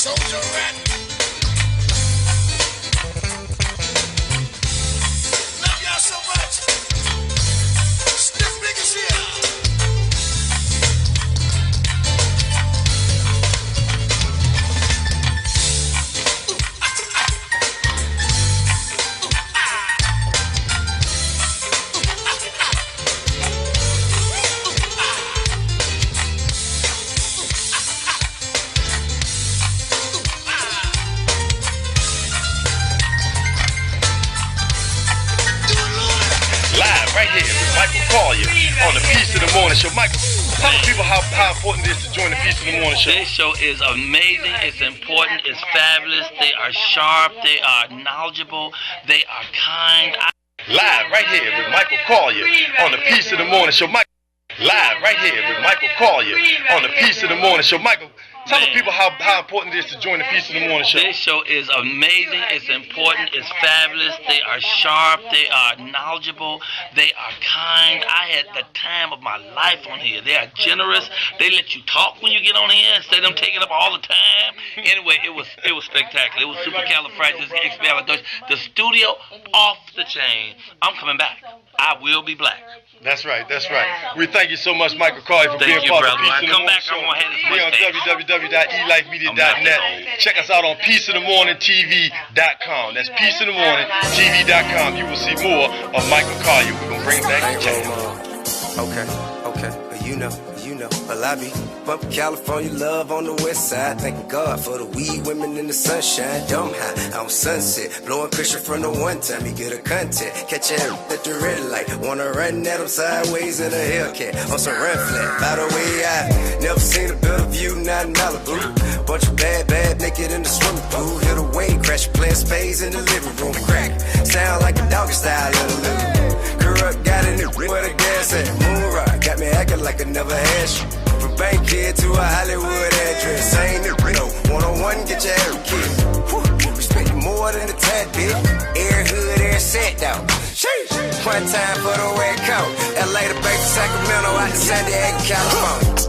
Soldier rat. Love y'all so much. Stiff niggas here. Right here with Michael Collier on the Peace of the Morning Show. Michael, tell the people how important it is to join the Peace of the Morning Show. This show is amazing, it's important, it's fabulous. They are sharp, they are knowledgeable, they are kind. Live right here with Michael Collier on the Peace of the Morning Show. Live right here with Michael Collier on the Peace of the Morning Show. Michael, tell the people how important it is to join the Peace of the Morning Show. This show is amazing, it's important, it's fabulous. They are sharp, they are knowledgeable, they are kind. I had the time of my life on here. They are generous. They let you talk when you get on here instead of them taking up all the time. Anyway, it was spectacular. It was supercalifragisticexpialidocious. The studio off the chain. I'm coming back. I will be black. That's right, that's right. We thank you so much, Michael Collier, for being part of the Peace of the Morning Show. Be on www.elifemedia.net. Check us out on peaceofthemorningtv.com. That's peaceofthemorningtv.com. You will see more of Michael Collier. We're going to bring back the change. Okay. You know, well, I be bumping California love on the west side. Thank God for the weed women in the sunshine. Dumb high on Sunset, blowing cushion from the one time you get a contact. Catch a at the red light, wanna run at them sideways in a Hellcat on some run flat. By the way, I never seen a better view, not in Malibu. Bunch of bad naked in the swimming pool. Hit a wave crash, playing spades in the living room. Crack, sound like a doggy style little. Corrupt got in it where the gas at. Moon rock got me acting like I never had you. From Bankhead to a Hollywood address. I ain't it, no. One-on-one, get your hair kid. Respect you more than a tad bit. Air hood, air set down. Sheesh. One time for the red coat. LA to Bay to Sacramento, out to San Diego, California.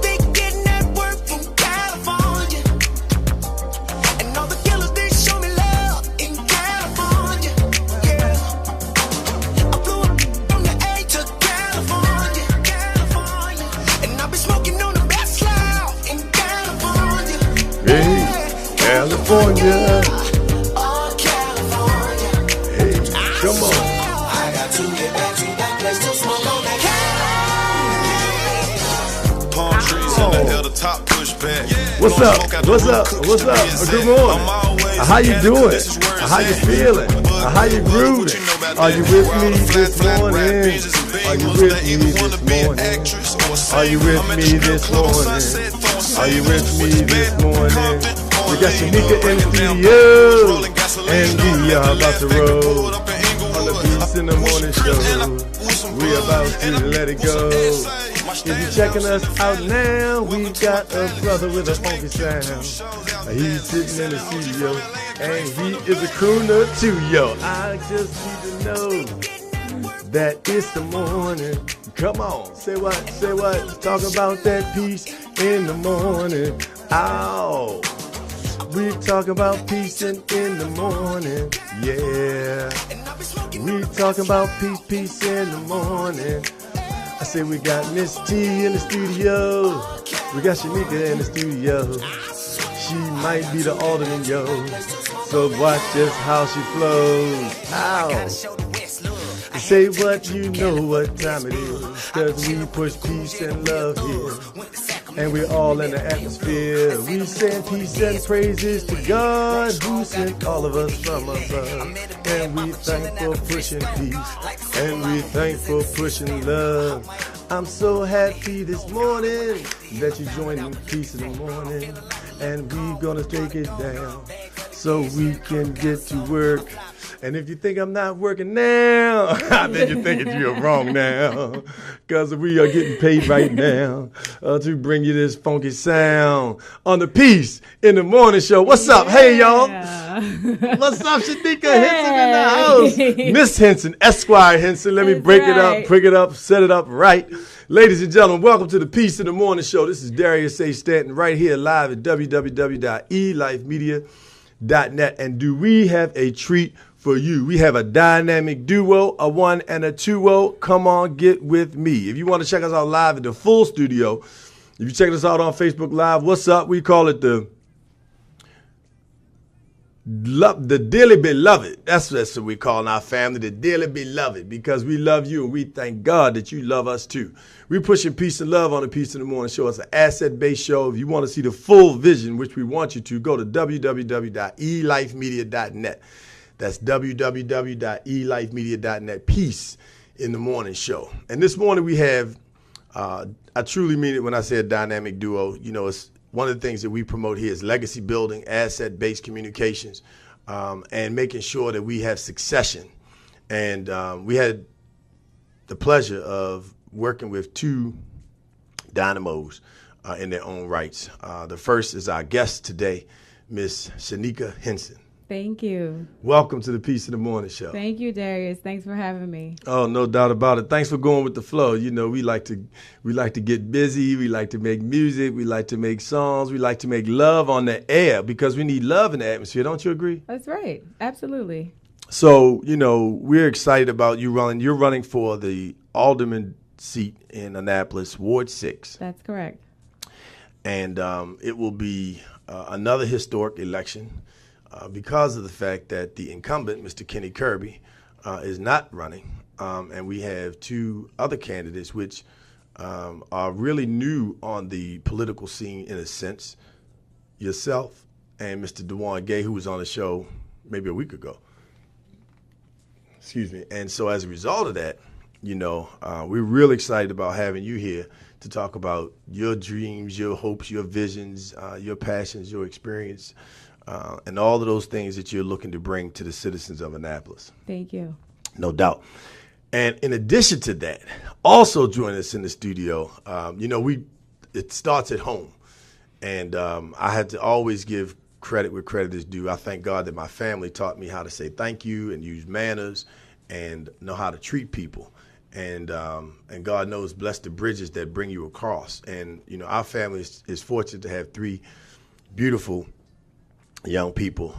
California. Hey, come on. I got to get back to that place to smoke on that palm trees on the hill, the top push back. What's up? Good morning. How you doing? How you feeling? How you grooving? Are you with me this morning? Are you with me this morning? Are you with me this morning? Are you with me this morning? We got Shanika in the studio, and we are about to roll on the Peace in the Morning Show. We about to let it go. If you're checking us out now, we got a brother with a funky sound. He's sitting in the studio, and he is a crooner too, yo. I just need to know that it's the morning. Come on, say what? Talk about that peace in the morning. Ow. We talk about peace in the morning, yeah. We talking about peace in the morning. I say we got Miss T in the studio. We got Shanika in the studio. She might be the alderman, yo. So watch just how she flows. Ow. Say what you know what time it is, 'cause we push peace and love here. And we're all in the atmosphere. We send peace and praises to God, who sent all of us from above. And we thank for pushing peace, and we thank for pushing love. I'm so happy this morning that you joined in Peace in the Morning. And we're gonna take it down so we can get to work. And if you think I'm not working now, then you're thinking you're wrong now. Because we are getting paid right now to bring you this funky sound on the Peace in the Morning Show. What's up? Hey, y'all. What's up, Shanika Henson in the house? Miss Henson, Esquire Henson. Let me break it up, set it up right. Ladies and gentlemen, welcome to the Peace in the Morning Show. This is Darius Stanton right here live at www.elifemedia.net. And do we have a treat for you? We have a dynamic duo, a one and a two-o. Come on, get with me. If you want to check us out live at the full studio, if you check us out on Facebook Live, what's up? We call it the Dearly Beloved. That's what we call our family, the Dearly Beloved, because we love you and we thank God that you love us too. We're pushing peace and love on the Peace in the Morning Show. It's an asset-based show. If you want to see the full vision, which we want you to, go to www.elifemedia.net. That's www.elifemedia.net. Peace in the Morning Show. And this morning we have, I truly mean it when I say a dynamic duo. You know, it's one of the things that we promote here is legacy building, asset-based communications, and making sure that we have succession. And we had the pleasure of working with two dynamos in their own rights. The first is our guest today, Miss Shanika Henson. Thank you. Welcome to the Peace in the Morning Show. Thank you, Darius. Thanks for having me. Oh, no doubt about it. Thanks for going with the flow. You know, we like to get busy. We like to make music. We like to make songs. We like to make love on the air because we need love in the atmosphere. Don't you agree? That's right. Absolutely. So, you know, we're excited about you running. You're running for the alderman seat in Annapolis, Ward 6. That's correct. And it will be another historic election. Because of the fact that the incumbent, Mr. Kenny Kirby, is not running, and we have two other candidates which are really new on the political scene in a sense, yourself and Mr. DeJuan Gay, who was on the show maybe a week ago. Excuse me. And so as a result of that, you know, we're really excited about having you here to talk about your dreams, your hopes, your visions, your passions, your experience, and all of those things that you're looking to bring to the citizens of Annapolis. Thank you. No doubt. And in addition to that, also joining us in the studio, you know, it starts at home. And I had to always give credit where credit is due. I thank God that my family taught me how to say thank you and use manners and know how to treat people. And God knows, bless the bridges that bring you across. And, you know, our family is fortunate to have three beautiful young people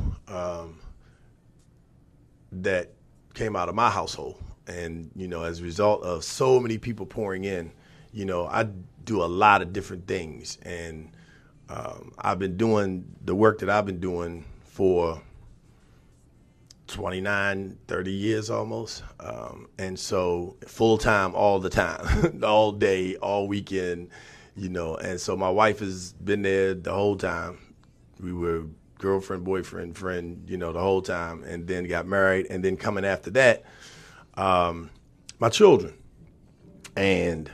that came out of my household. And, you know, as a result of so many people pouring in, you know, I do a lot of different things. And I've been doing the work that I've been doing for 29, 30 years almost. And so full time all the time, all day, all weekend, you know. And so my wife has been there the whole time. We were girlfriend, boyfriend, friend, you know, the whole time, and then got married. And then coming after that, my children. And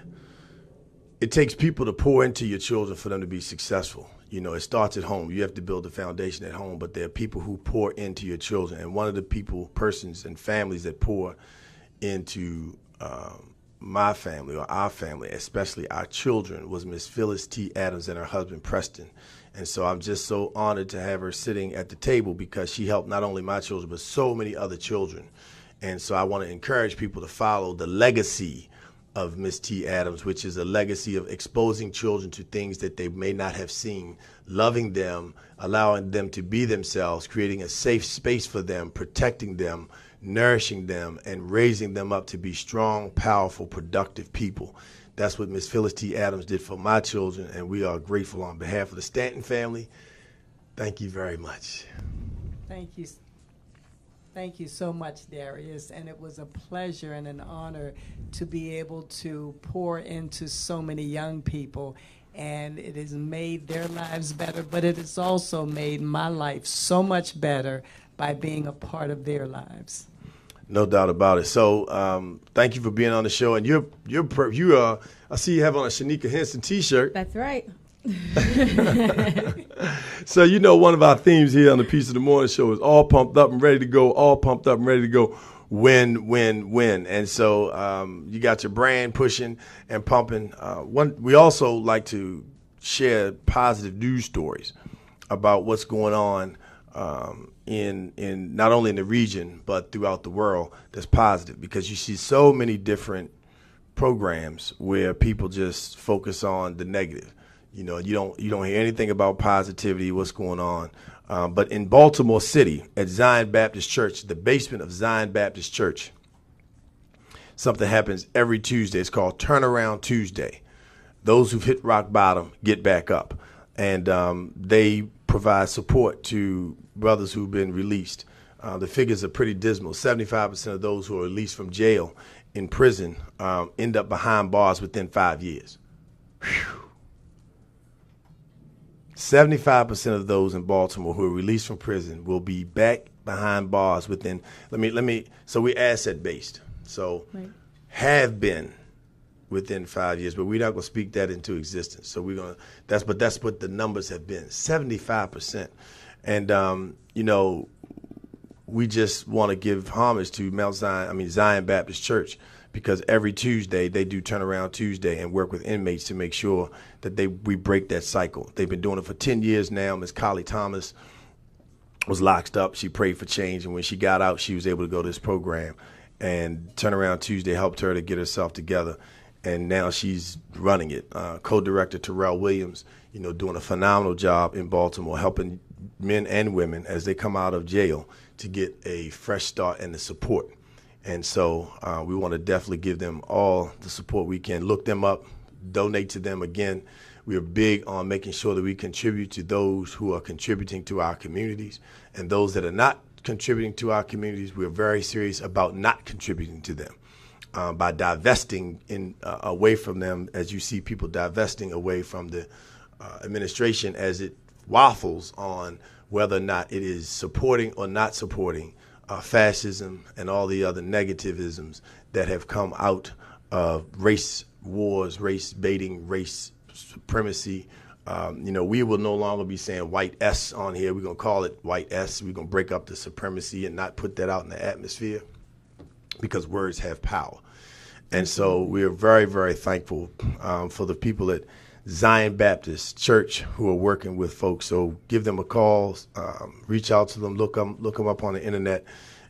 it takes people to pour into your children for them to be successful. You know, it starts at home. You have to build a foundation at home, but there are people who pour into your children. And one of the persons and families that pour into my family or our family, especially our children, was Miss Phyllis T. Adams and her husband, Preston. And so I'm just so honored to have her sitting at the table because she helped not only my children, but so many other children. And so I want to encourage people to follow the legacy of Miss T. Adams, which is a legacy of exposing children to things that they may not have seen, loving them, allowing them to be themselves, creating a safe space for them, protecting them, nourishing them, and raising them up to be strong, powerful, productive people. That's what Miss Phyllis T. Adams did for my children, and we are grateful on behalf of the Stanton family. Thank you very much. Thank you. Thank you so much, Darius. And it was a pleasure and an honor to be able to pour into so many young people. And it has made their lives better, but it has also made my life so much better by being a part of their lives. No doubt about it. So thank you for being on the show. And you I see you have on a Shanika Henson T-shirt. That's right. So, you know, one of our themes here on the Piece of the Morning Show is all pumped up and ready to go, all pumped up and ready to go, win, win, win. And so you got your brand pushing and pumping. We also like to share positive news stories about what's going on in not only in the region but throughout the world that's positive, because you see so many different programs where people just focus on the negative. You know, you don't hear anything about positivity, what's going on. But in Baltimore City at Zion Baptist Church, the basement of Zion Baptist Church, something happens every Tuesday. It's called Turnaround Tuesday. Those who've hit rock bottom get back up, and they provide support to brothers who've been released. The figures are pretty dismal. 75% of those who are released from jail in prison end up behind bars within 5 years. Whew. 75% of those in Baltimore who are released from prison will be back behind bars within. So we're asset based. So right. Have been within 5 years, but we're not going to speak that into existence. So that's what the numbers have been, 75%. And you know, we just want to give homage to Zion Baptist Church, because every Tuesday they do Turnaround Tuesday and work with inmates to make sure that we break that cycle. They've been doing it for 10 years now. Ms. Collie Thomas was locked up. She prayed for change, and when she got out, she was able to go to this program. And Turnaround Tuesday helped her to get herself together, and now she's running it. Co-director Terrell Williams, you know, doing a phenomenal job in Baltimore, helping men and women as they come out of jail to get a fresh start and the support. And so we want to definitely give them all the support we can. Look them up, donate to them. Again, we are big on making sure that we contribute to those who are contributing to our communities, and those that are not contributing to our communities, we're very serious about not contributing to them by divesting away from them, as you see people divesting away from the administration as it waffles on whether or not it is supporting or not supporting fascism and all the other negativisms that have come out of race wars, race baiting, race supremacy. You know, we will no longer be saying white S on here. We're going to call it white S. We're going to break up the supremacy and not put that out in the atmosphere, because words have power. And so we are very, very thankful for the people at Zion Baptist Church who are working with folks. So give them a call, reach out to them, look them up on the internet,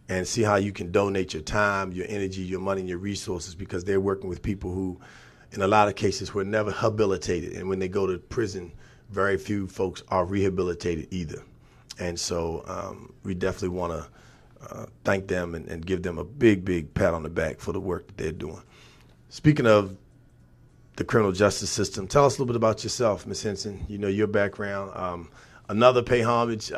and see how you can donate your time, your energy, your money, and your resources, because they're working with people who, in a lot of cases, were never habilitated. And when they go to prison, very few folks are rehabilitated either. And so we definitely want to thank them and give them a big, big pat on the back for the work that they're doing. Speaking of the criminal justice system, tell us a little bit about yourself, Ms. Henson. You know, your background. Another pay homage,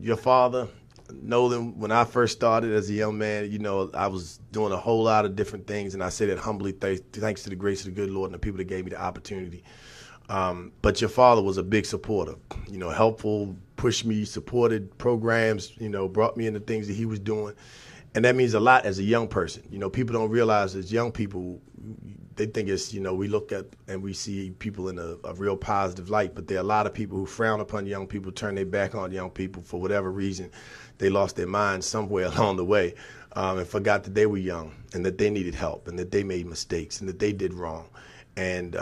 your father, Nolan. When I first started as a young man, you know, I was doing a whole lot of different things, and I say that humbly, thanks to the grace of the good Lord and the people that gave me the opportunity. But your father was a big supporter, you know, helpful, pushed me, supported programs, you know, brought me into things that he was doing. And that means a lot as a young person. You know, people don't realize as young people, they think it's, you know, we look at and we see people in a real positive light, but there are a lot of people who frown upon young people, turn their back on young people for whatever reason. They lost their minds somewhere along the way and forgot that they were young and that they needed help and that they made mistakes and that they did wrong. And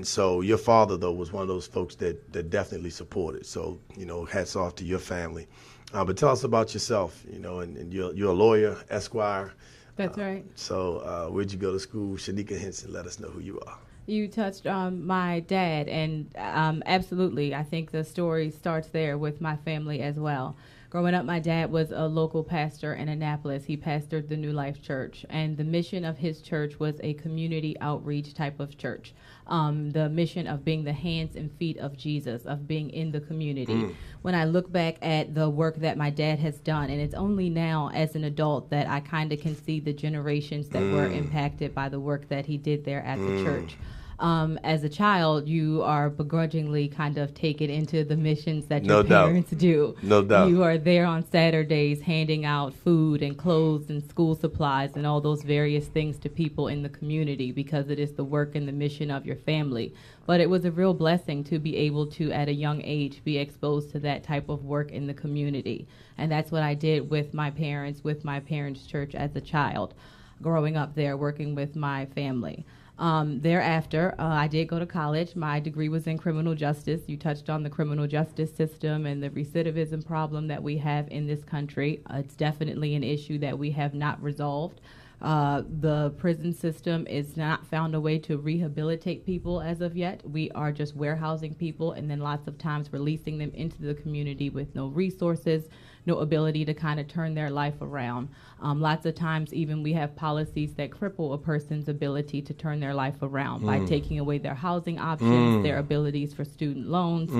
so your father, though, was one of those folks that definitely supported. So, you know, hats off to your family. But tell us about yourself, you know, and you're a lawyer, Esquire. That's right. So where'd you go to school? Shanika Henson, let us know who you are. You touched on my dad, and absolutely, I think the story starts there with my family as well. Growing up, my dad was a local pastor in Annapolis. He pastored the New Life Church, and the mission of his church was a community outreach type of church. The mission of being the hands and feet of Jesus, of being in the community. When I look back at the work that my dad has done, and it's only now as an adult that I kind of can see the generations that were impacted by the work that he did there at the church. as a child, you are begrudgingly kind of taken into the missions that your No doubt. parents do. No doubt. You are there on Saturdays handing out food and clothes and school supplies and all those various things to people in the community because it is the work and the mission of your family. But it was a real blessing to be able to, at a young age, be exposed to that type of work in the community. And that's what I did with my parents church as a child, growing up there, working with my family. Thereafter, I did go to college. My degree was in criminal justice. You touched on the criminal justice system and the recidivism problem that we have in this country. It's definitely an issue that we have not resolved. The prison system is not found a way to rehabilitate people as of yet. We are just warehousing people and then lots of times releasing them into the community with no resources, no ability to kind of turn their life around. Lots of times even we have policies that cripple a person's ability to turn their life around by taking away their housing options, their abilities for student loans.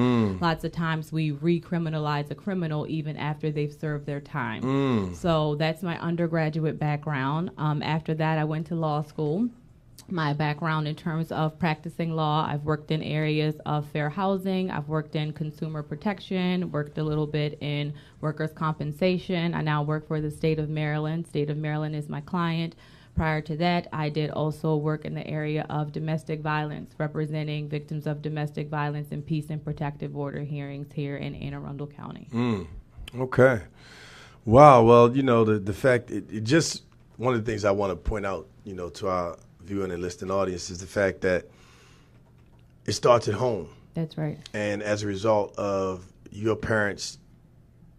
Lots of times we recriminalize a criminal even after they've served their time. So that's my undergraduate background. After that, I went to law school. My background in terms of practicing law, I've worked in areas of fair housing, I've worked in consumer protection, worked a little bit in workers' compensation. I now work for the state of Maryland. State of Maryland is my client. Prior to that, I did also work in the area of domestic violence, representing victims of domestic violence in peace and protective order hearings here in Anne Arundel County. Okay. Wow. Well, the fact, it just, one of the things I want to point out, to our viewing and listening audience is the fact that it starts at home. That's right. And as a result of your parents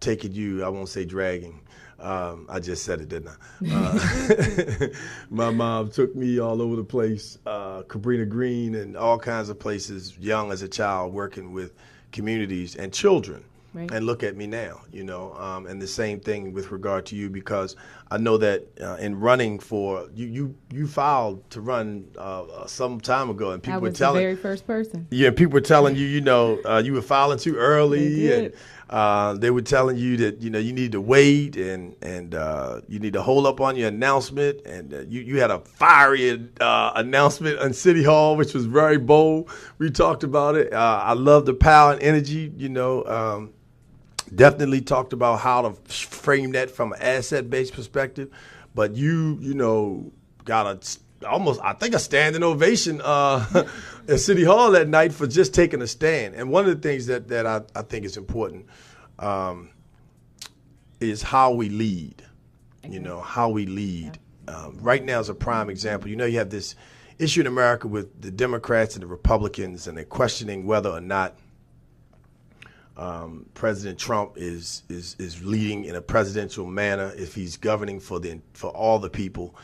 taking you, I won't say dragging, I just said it, didn't I? My mom took me all over the place, Cabrini Green and all kinds of places, young as a child, working with communities and children. Right. And look at me now, and the same thing with regard to you, because I know that in running for you filed to run some time ago, and people were telling the very first person. Yeah, people were telling you, you were filing too early, and they were telling you that you need to wait and you need to hold up on your announcement, and you had a fiery announcement on City Hall, which was very bold. We talked about it. I love the power and energy, Definitely talked about how to frame that from an asset-based perspective, but you got a standing ovation at City Hall that night for just taking a stand. And one of the things that I think is important is how we lead. How we lead. Right now is a prime example. You have this issue in America with the Democrats and the Republicans, and they're questioning whether or not President Trump is leading in a presidential manner, if he's governing for all the people.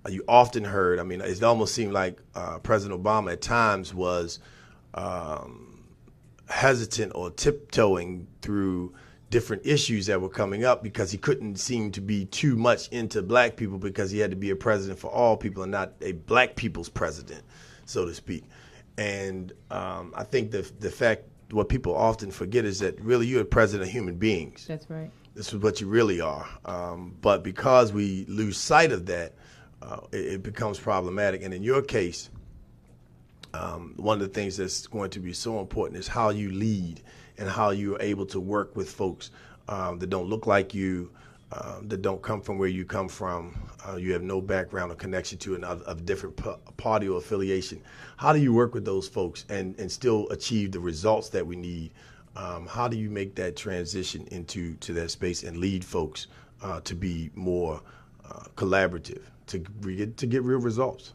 You often heard, it almost seemed like President Obama at times was hesitant or tiptoeing through different issues that were coming up because he couldn't seem to be too much into black people because he had to be a president for all people and not a black people's president, so to speak. And I think the fact, what people often forget is that really you're a president of human beings. That's right. This is what you really are. But because we lose sight of that, it becomes problematic. And in your case, one of the things that's going to be so important is how you lead and how you're able to work with folks that don't look like you, that don't come from where you come from, you have no background or connection to, and of different party or affiliation. How do you work with those folks and still achieve the results that we need? How do you make that transition into that space and lead folks to be more collaborative, to get real results?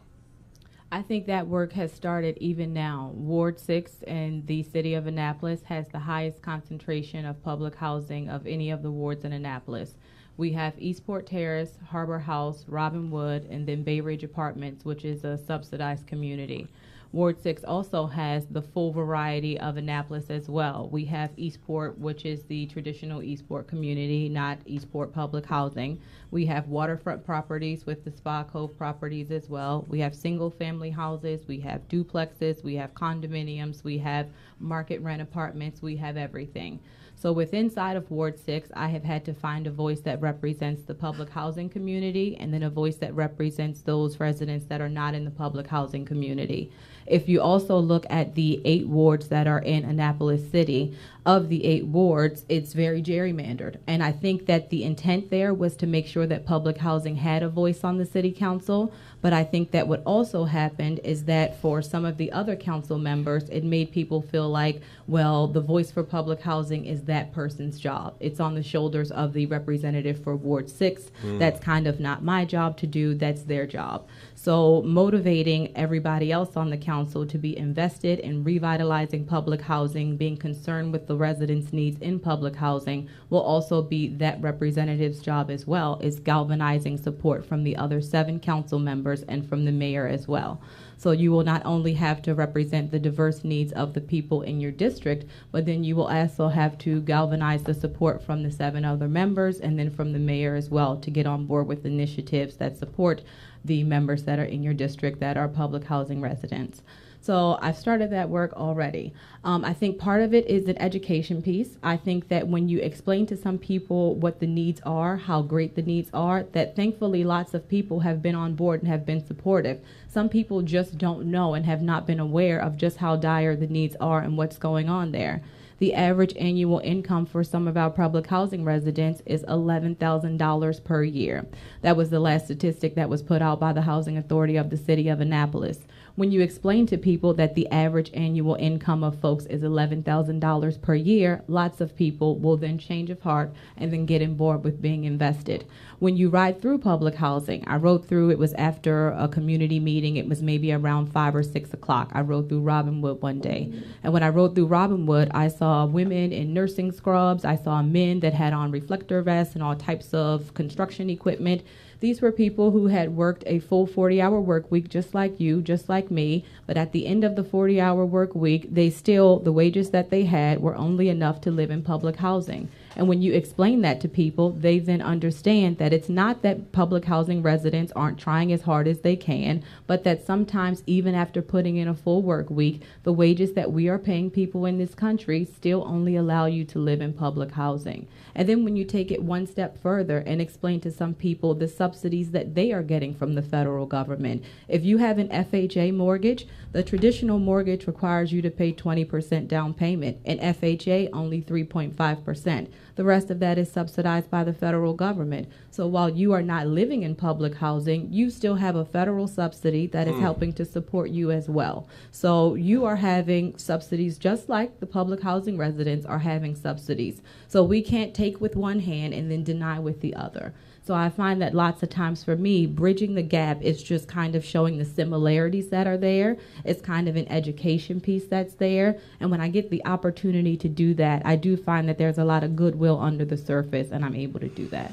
I think that work has started even now. Ward 6 in the city of Annapolis has the highest concentration of public housing of any of the wards in Annapolis. We have Eastport Terrace, Harbor House, Robinwood, and then Bay Ridge Apartments, which is a subsidized community. Ward 6 also has the full variety of Annapolis as well. We have Eastport, which is the traditional Eastport community, not Eastport public housing. We have waterfront properties with the Spa Cove properties as well. We have single-family houses. We have duplexes. We have condominiums. We have market rent apartments. We have everything. So inside of Ward 6, I have had to find a voice that represents the public housing community and then a voice that represents those residents that are not in the public housing community. If you also look at the 8 wards that are in Annapolis City, of the 8 wards, it's very gerrymandered. And I think that the intent there was to make sure that public housing had a voice on the city council. But I think that what also happened is that for some of the other council members, it made people feel like, well, the voice for public housing is that person's job. It's on the shoulders of the representative for Ward 6. That's kind of not my job to do. That's their job. So motivating everybody else on the council to be invested in revitalizing public housing, being concerned with the residents' needs in public housing, will also be that representative's job as well, is galvanizing support from the other 7 council members and from the mayor as well. So you will not only have to represent the diverse needs of the people in your district, but then you will also have to galvanize the support from the 7 other members and then from the mayor as well to get on board with initiatives that support the members that are in your district that are public housing residents. So I've started that work already. I think part of it is an education piece. I think that when you explain to some people what the needs are, how great the needs are, that thankfully lots of people have been on board and have been supportive. Some people just don't know and have not been aware of just how dire the needs are and what's going on there. The average annual income for some of our public housing residents is $11,000 per year. That was the last statistic that was put out by the Housing Authority of the City of Annapolis. When you explain to people that the average annual income of folks is $11,000 per year, lots of people will then change of heart and then get on board with being invested. When you ride through public housing, I rode through, it was after a community meeting, it was maybe around 5 or 6 o'clock. I rode through Robinwood one day. And when I rode through Robinwood, I saw women in nursing scrubs. I saw men that had on reflector vests and all types of construction equipment. These were people who had worked a full 40-hour work week, just like you, just like me. But at the end of the 40-hour work week, the wages that they had were only enough to live in public housing. And when you explain that to people, they then understand that it's not that public housing residents aren't trying as hard as they can, but that sometimes even after putting in a full work week, the wages that we are paying people in this country still only allow you to live in public housing. And then when you take it one step further and explain to some people the subsidies that they are getting from the federal government. If you have an FHA mortgage, the traditional mortgage requires you to pay 20% down payment, and FHA only 3.5%. The rest of that is subsidized by the federal government. So while you are not living in public housing, you still have a federal subsidy that is helping to support you as well. So you are having subsidies just like the public housing residents are having subsidies. So we can't take with one hand and then deny with the other. So I find that lots of times for me, bridging the gap is just kind of showing the similarities that are there. It's kind of an education piece that's there. And when I get the opportunity to do that, I do find that there's a lot of goodwill under the surface, and I'm able to do that.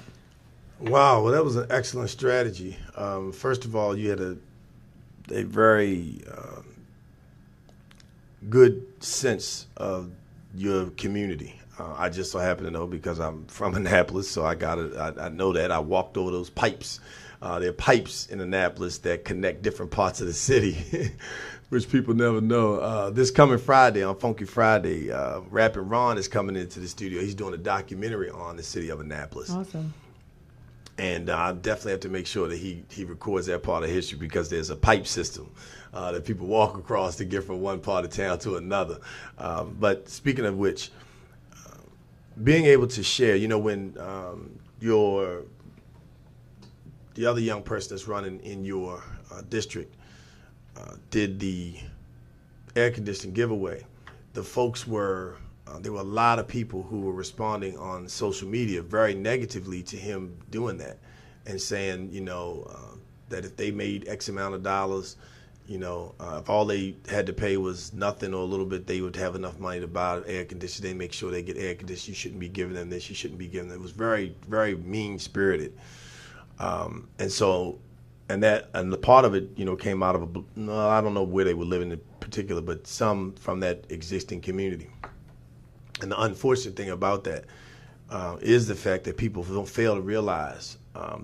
Wow, well, that was an excellent strategy. First of all, you had a very good sense of your community. I just so happen to know because I'm from Annapolis, so I know that. I walked over those pipes. There are pipes in Annapolis that connect different parts of the city, which people never know. This coming Friday, on Funky Friday, Rappin' Ron is coming into the studio. He's doing a documentary on the city of Annapolis. Awesome. And I definitely have to make sure that he records that part of history because there's a pipe system that people walk across to get from one part of town to another. But speaking of which, being able to share, when the other young person that's running in your district did the air conditioning giveaway, there were a lot of people who were responding on social media very negatively to him doing that and saying, that if they made X amount of dollars, if all they had to pay was nothing or a little bit, they would have enough money to buy air conditioning. They make sure they get air conditioning. You shouldn't be giving them this. You shouldn't be giving them. It was very, very mean-spirited. And the part of it, came out of I don't know where they were living in particular, but some from that existing community. And the unfortunate thing about that is the fact that people don't fail to realize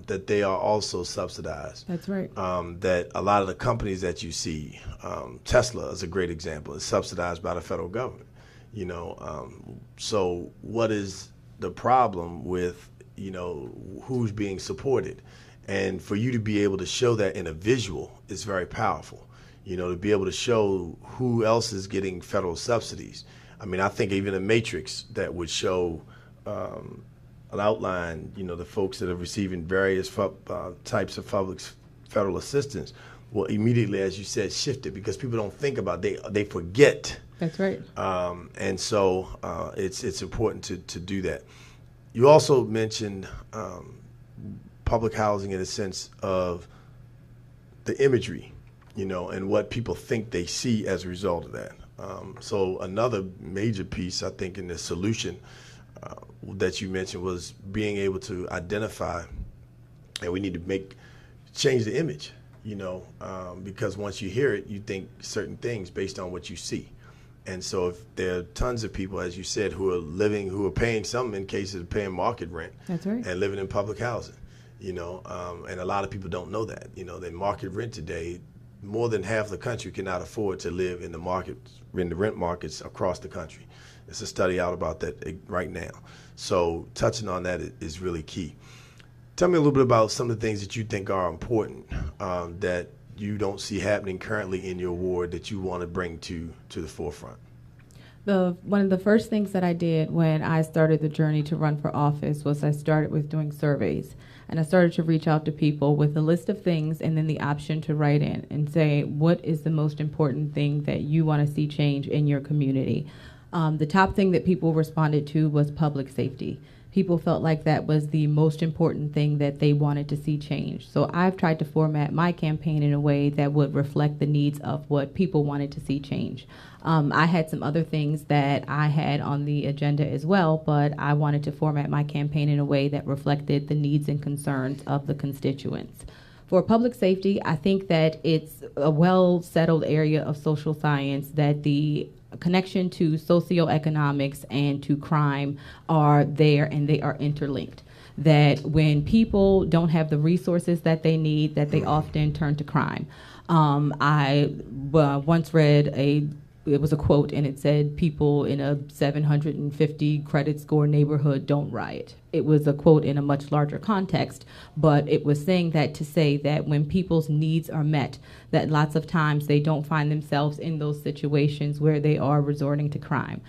that they are also subsidized. That's right. That a lot of the companies that you see, Tesla is a great example, is subsidized by the federal government. So what is the problem with, who's being supported? And for you to be able to show that in a visual is very powerful, to be able to show who else is getting federal subsidies. I mean, I think even a matrix that would show an outline, the folks that are receiving various types of federal assistance will immediately, as you said, shift it, because people don't think about it. They forget. That's right. And so it's important to do that. You also mentioned public housing in a sense of the imagery, and what people think they see as a result of that. So another major piece, I think, in the solution that you mentioned was being able to identify, and we need to change the image, because once you hear it, you think certain things based on what you see. And so if there are tons of people, as you said, who are paying, some in cases of paying market rent. That's right. And living in public housing, and a lot of people don't know that, that market rent today, more than half the country cannot afford to live in the rent markets across the country. There's a study out about that right now. So touching on that is really key. Tell me a little bit about some of the things that you think are important that you don't see happening currently in your ward that you want to bring to the forefront. One of the first things that I did when I started the journey to run for office was I started with doing surveys. And I started to reach out to people with a list of things and then the option to write in and say, what is the most important thing that you want to see change in your community? The top thing that people responded to was public safety. People felt like that was the most important thing that they wanted to see change. So I've tried to format my campaign in a way that would reflect the needs of what people wanted to see change. I had some other things that I had on the agenda as well, but I wanted to format my campaign in a way that reflected the needs and concerns of the constituents. For public safety, I think that it's a well-settled area of social science that the connection to socioeconomics and to crime are there, and they are interlinked. That when people don't have the resources that they need, that they often turn to crime. I once read it was a quote, and it said, people in a 750 credit score neighborhood don't riot. It was a quote in a much larger context, but it was saying that to say that when people's needs are met, that lots of times they don't find themselves in those situations where they are resorting to crime.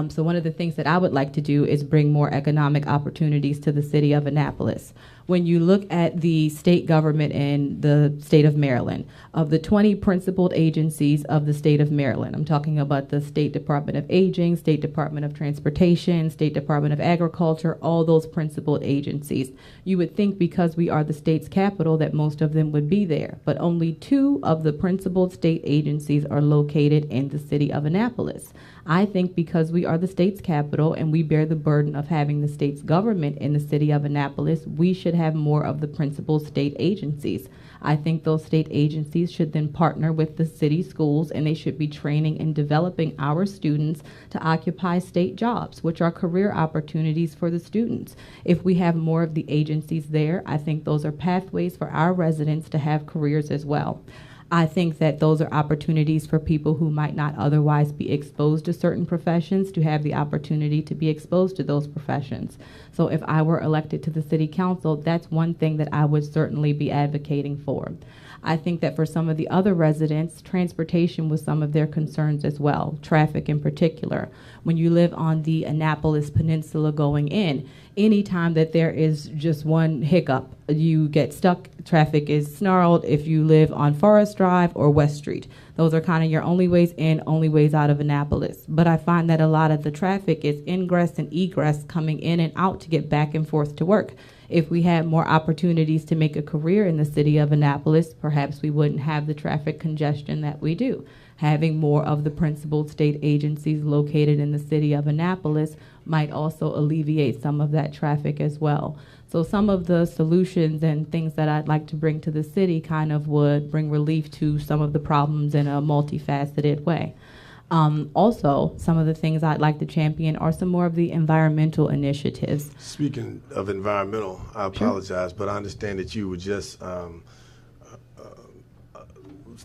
So one of the things that I would like to do is bring more economic opportunities to the city of Annapolis. When you look at the state government in the state of Maryland, of the 20 principled agencies of the state of Maryland, I'm talking about the State Department of Aging, State Department of Transportation, State Department of Agriculture, all those principled agencies. You would think because we are the state's capital that most of them would be there, but only 2 of the principled state agencies are located in the city of Annapolis. I think because we are the state's capital and we bear the burden of having the state's government in the city of Annapolis, we should have more of the principal state agencies. I think those state agencies should then partner with the city schools, and they should be training and developing our students to occupy state jobs, which are career opportunities for the students. If we have more of the agencies there, I think those are pathways for our residents to have careers as well. I think that those are opportunities for people who might not otherwise be exposed to certain professions to have the opportunity to be exposed to those professions. So if I were elected to the city council, that's one thing that I would certainly be advocating for. I think that for some of the other residents, transportation was some of their concerns as well, traffic in particular. When you live on the Annapolis Peninsula going in, anytime that there is just one hiccup, you get stuck, traffic is snarled if you live on Forest Drive or West Street. Those are kind of your only ways in, only ways out of Annapolis. But I find that a lot of the traffic is ingress and egress coming in and out to get back and forth to work. If we had more opportunities to make a career in the city of Annapolis, perhaps we wouldn't have the traffic congestion that we do. Having more of the principal state agencies located in the city of Annapolis might also alleviate some of that traffic as well. So some of the solutions and things that I'd like to bring to the city kind of would bring relief to some of the problems in a multifaceted way. Also, some of the things I'd like to champion are some more of the environmental initiatives. Speaking of environmental, I apologize, but I understand that you were just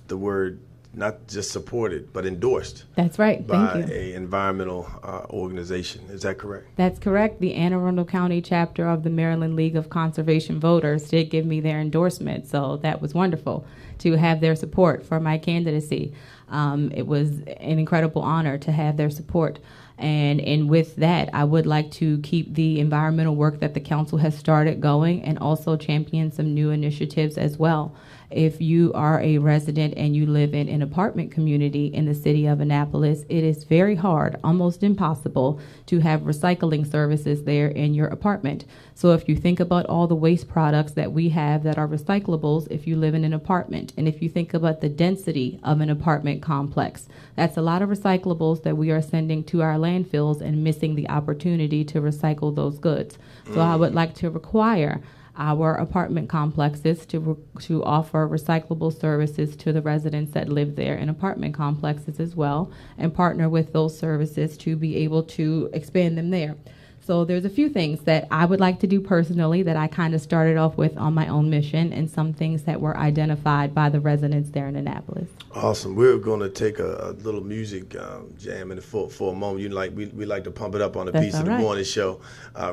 the word not just supported, but endorsed. That's right. By Thank you. a environmental organization. Is that correct? That's correct. The Anne Arundel County chapter of the Maryland League of Conservation Voters did give me their endorsement, so that was wonderful to have their support for my candidacy. It was an incredible honor to have their support. And with that, I would like to keep the environmental work that the council has started going and also champion some new initiatives as well. If you are a resident and you live in an apartment community in the city of Annapolis, it is very hard, almost impossible, to have recycling services there in your apartment. So if you think about all the waste products that we have that are recyclables if you live in an apartment, and if you think about the density of an apartment complex, that's a lot of recyclables that we are sending to our landfills and missing the opportunity to recycle those goods. So I would like to require our apartment complexes to offer recyclable services to the residents that live there in apartment complexes as well, and partner with those services to be able to expand them there. So there's a few things that I would like to do personally that I kind of started off with on my own mission, and some things that were identified by the residents there in Annapolis. Awesome. We're going to take a little music jam for a moment. We like to pump it up on the Piece of the Morning show.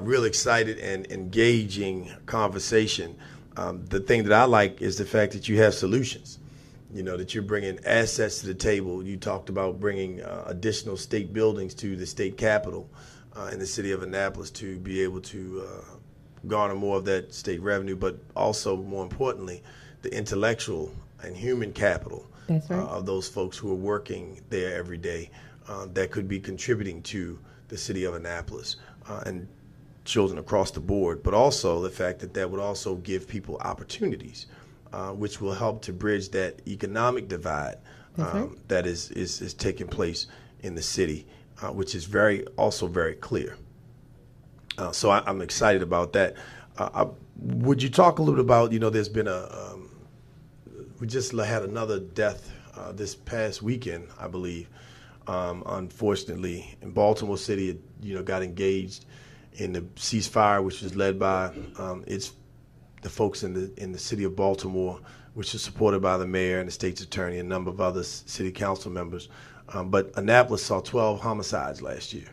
Real excited and engaging conversation. The thing that I like is the fact that you have solutions. You know, that you're bringing assets to the table. You talked about bringing additional state buildings to the state capitol in the city of Annapolis to be able to garner more of that state revenue, but also, more importantly, the intellectual and human capital of those folks who are working there every day that could be contributing to the city of Annapolis and children across the board, but also the fact that that would also give people opportunities, which will help to bridge that economic divide that is taking place in the city. Which is very clear. So I'm excited about that. Would you talk a little bit about, there's been we just had another death this past weekend, I believe. Unfortunately, in Baltimore City, got engaged in the ceasefire, which was led by the folks in the city of Baltimore, which is supported by the mayor and the state's attorney and a number of other city council members. But Annapolis saw 12 homicides last year.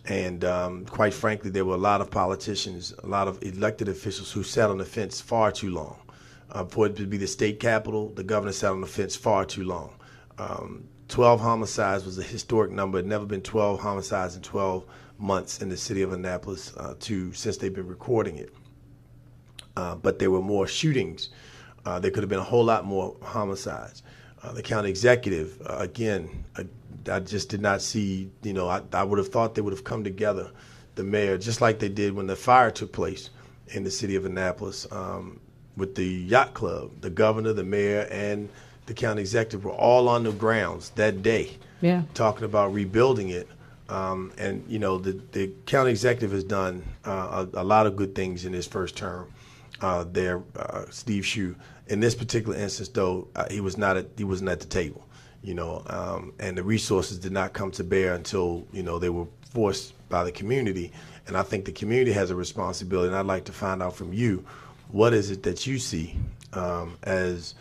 And quite frankly, there were a lot of politicians, a lot of elected officials who sat on the fence far too long. For it to be the state capitol, the governor sat on the fence far too long. 12 homicides was a historic number. It had never been 12 homicides in 12 months in the city of Annapolis since they've been recording it. But there were more shootings. There could have been a whole lot more homicides. The county executive, again, I just did not see, I would have thought they would have come together, the mayor, just like they did when the fire took place in the city of Annapolis with the yacht club. The governor, the mayor, and the county executive were all on the grounds that day talking about rebuilding it. And, the county executive has done a lot of good things in his first term there, Steve Shue. In this particular instance, though, he wasn't at the table, and the resources did not come to bear until, they were forced by the community. And I think the community has a responsibility, and I'd like to find out from you, what is it that you see as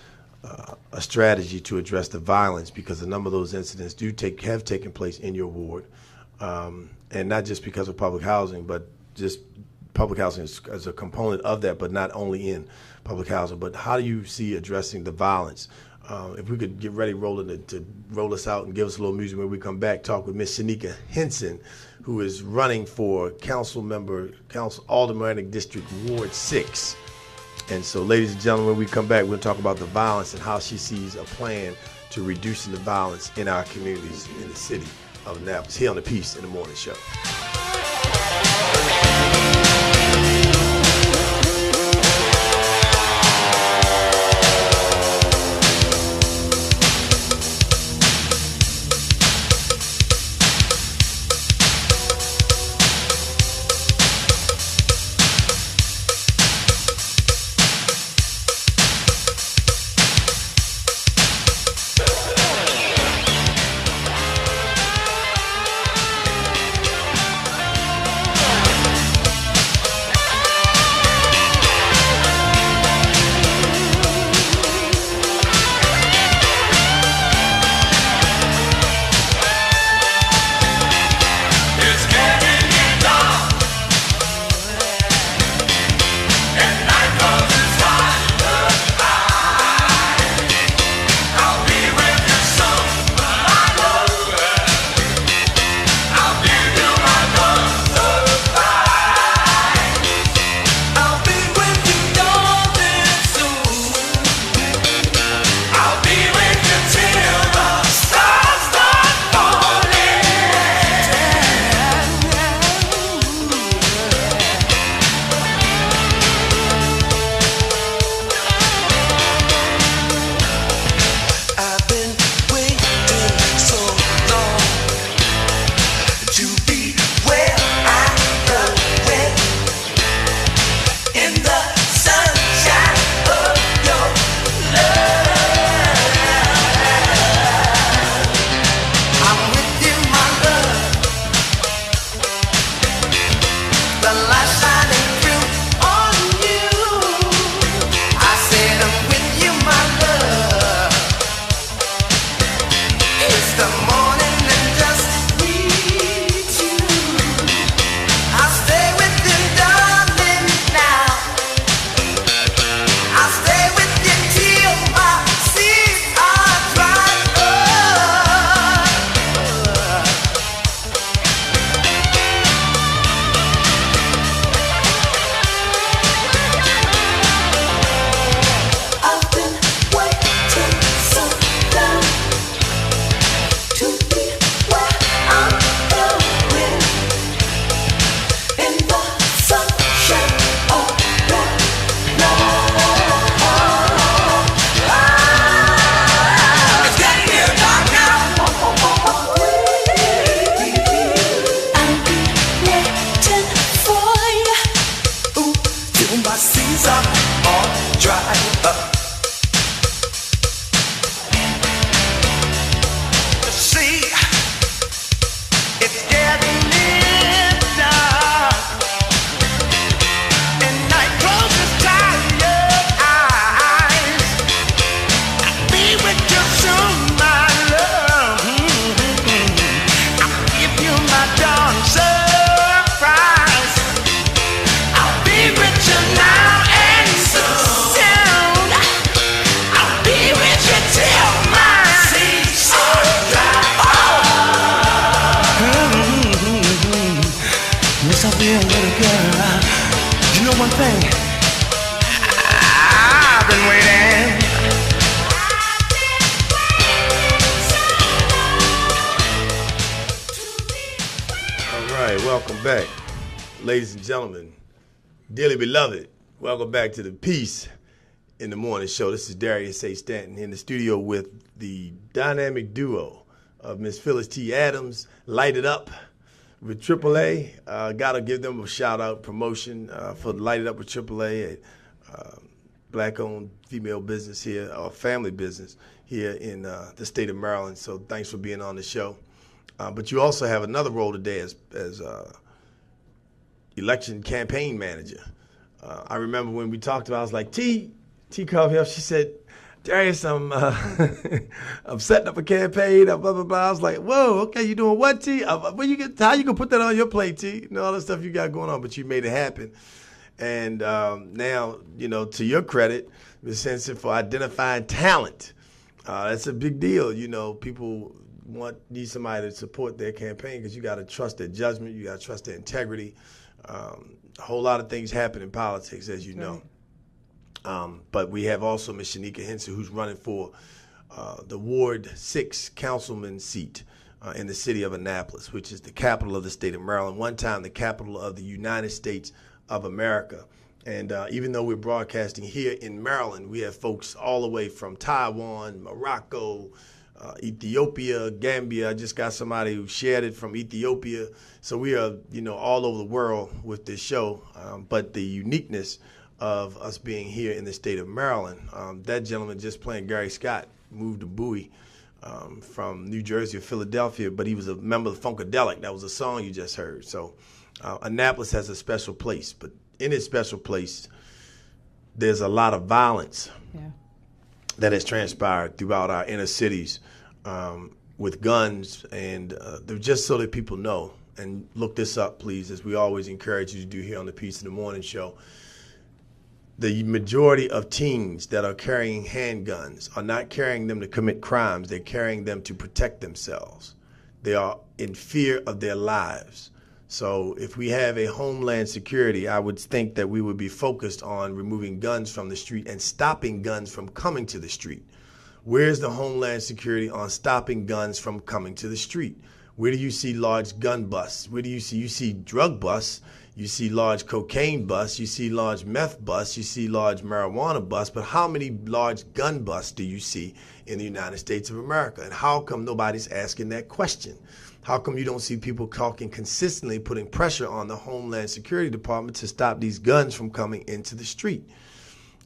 a strategy to address the violence, because a number of those incidents have taken place in your ward, and not just because of public housing, but just public housing as a component of that, but not only in public housing. But how do you see addressing the violence? If we could get ready, Roland, to roll us out and give us a little music when we come back, talk with Miss Shanika Henson, who is running for Aldermanic District Ward 6. And so, ladies and gentlemen, when we come back, we're going to talk about the violence and how she sees a plan to reducing the violence in our communities in the city of Annapolis, here on the Peace in the Morning Show. My seas are all dry up. See, it's getting near dark, and night closes tired eyes. I'll be with you soon, my love. I'll give you my dawn surprise. I'll be with you now and soon. I'll be with you till my seas are dry. Yes, I'll be a little girl. You know one thing? I've been waiting. All right, welcome back, ladies and gentlemen, dearly beloved. Welcome back to the Peace in the Morning Show. This is Darius Stanton in the studio with the dynamic duo of Miss Phyllis T. Adams, Light It Up with AAA. Gotta give them a shout out promotion for Light It Up with AAA, black-owned female business here, or family business here in the state of Maryland. So thanks for being on the show. But you also have another role today as election campaign manager. I remember when we talked about it, I was like, T called me up. She said, Darius, I'm I'm setting up a campaign, blah, blah, blah. I was like, whoa, okay, you doing what, T? How you gonna put that on your plate, T? And all the stuff you got going on, but you made it happen. And now, to your credit, Ms. Henson, for identifying talent. That's a big deal. People need somebody to support their campaign because you got to trust their judgment, you got to trust their integrity. A whole lot of things happen in politics, as you know. But we have also Ms. Shanika Henson, who's running for the Ward 6 councilman seat in the city of Annapolis, which is the capital of the state of Maryland, one time the capital of the United States of America. And even though we're broadcasting here in Maryland, we have folks all the way from Taiwan, Morocco, Ethiopia, Gambia. I just got somebody who shared it from Ethiopia. So we are, all over the world with this show. But the uniqueness of us being here in the state of Maryland, that gentleman just playing Gary Scott moved to Bowie from New Jersey or Philadelphia, but he was a member of Funkadelic. That was a song you just heard. So Annapolis has a special place, but in its special place, there's a lot of violence that has transpired throughout our inner cities with guns, and just so that people know, and look this up, please, as we always encourage you to do here on the Peace in the Morning Show. The majority of teens that are carrying handguns are not carrying them to commit crimes. They're carrying them to protect themselves. They are in fear of their lives. So if we have a homeland security, I would think that we would be focused on removing guns from the street and stopping guns from coming to the street. Where's the homeland security on stopping guns from coming to the street? Where do you see large gun busts? Where do you see drug busts? You see large cocaine busts, you see large meth busts, you see large marijuana busts, but how many large gun busts do you see in the United States of America? And how come nobody's asking that question? How come you don't see people talking consistently, putting pressure on the Homeland Security Department to stop these guns from coming into the street?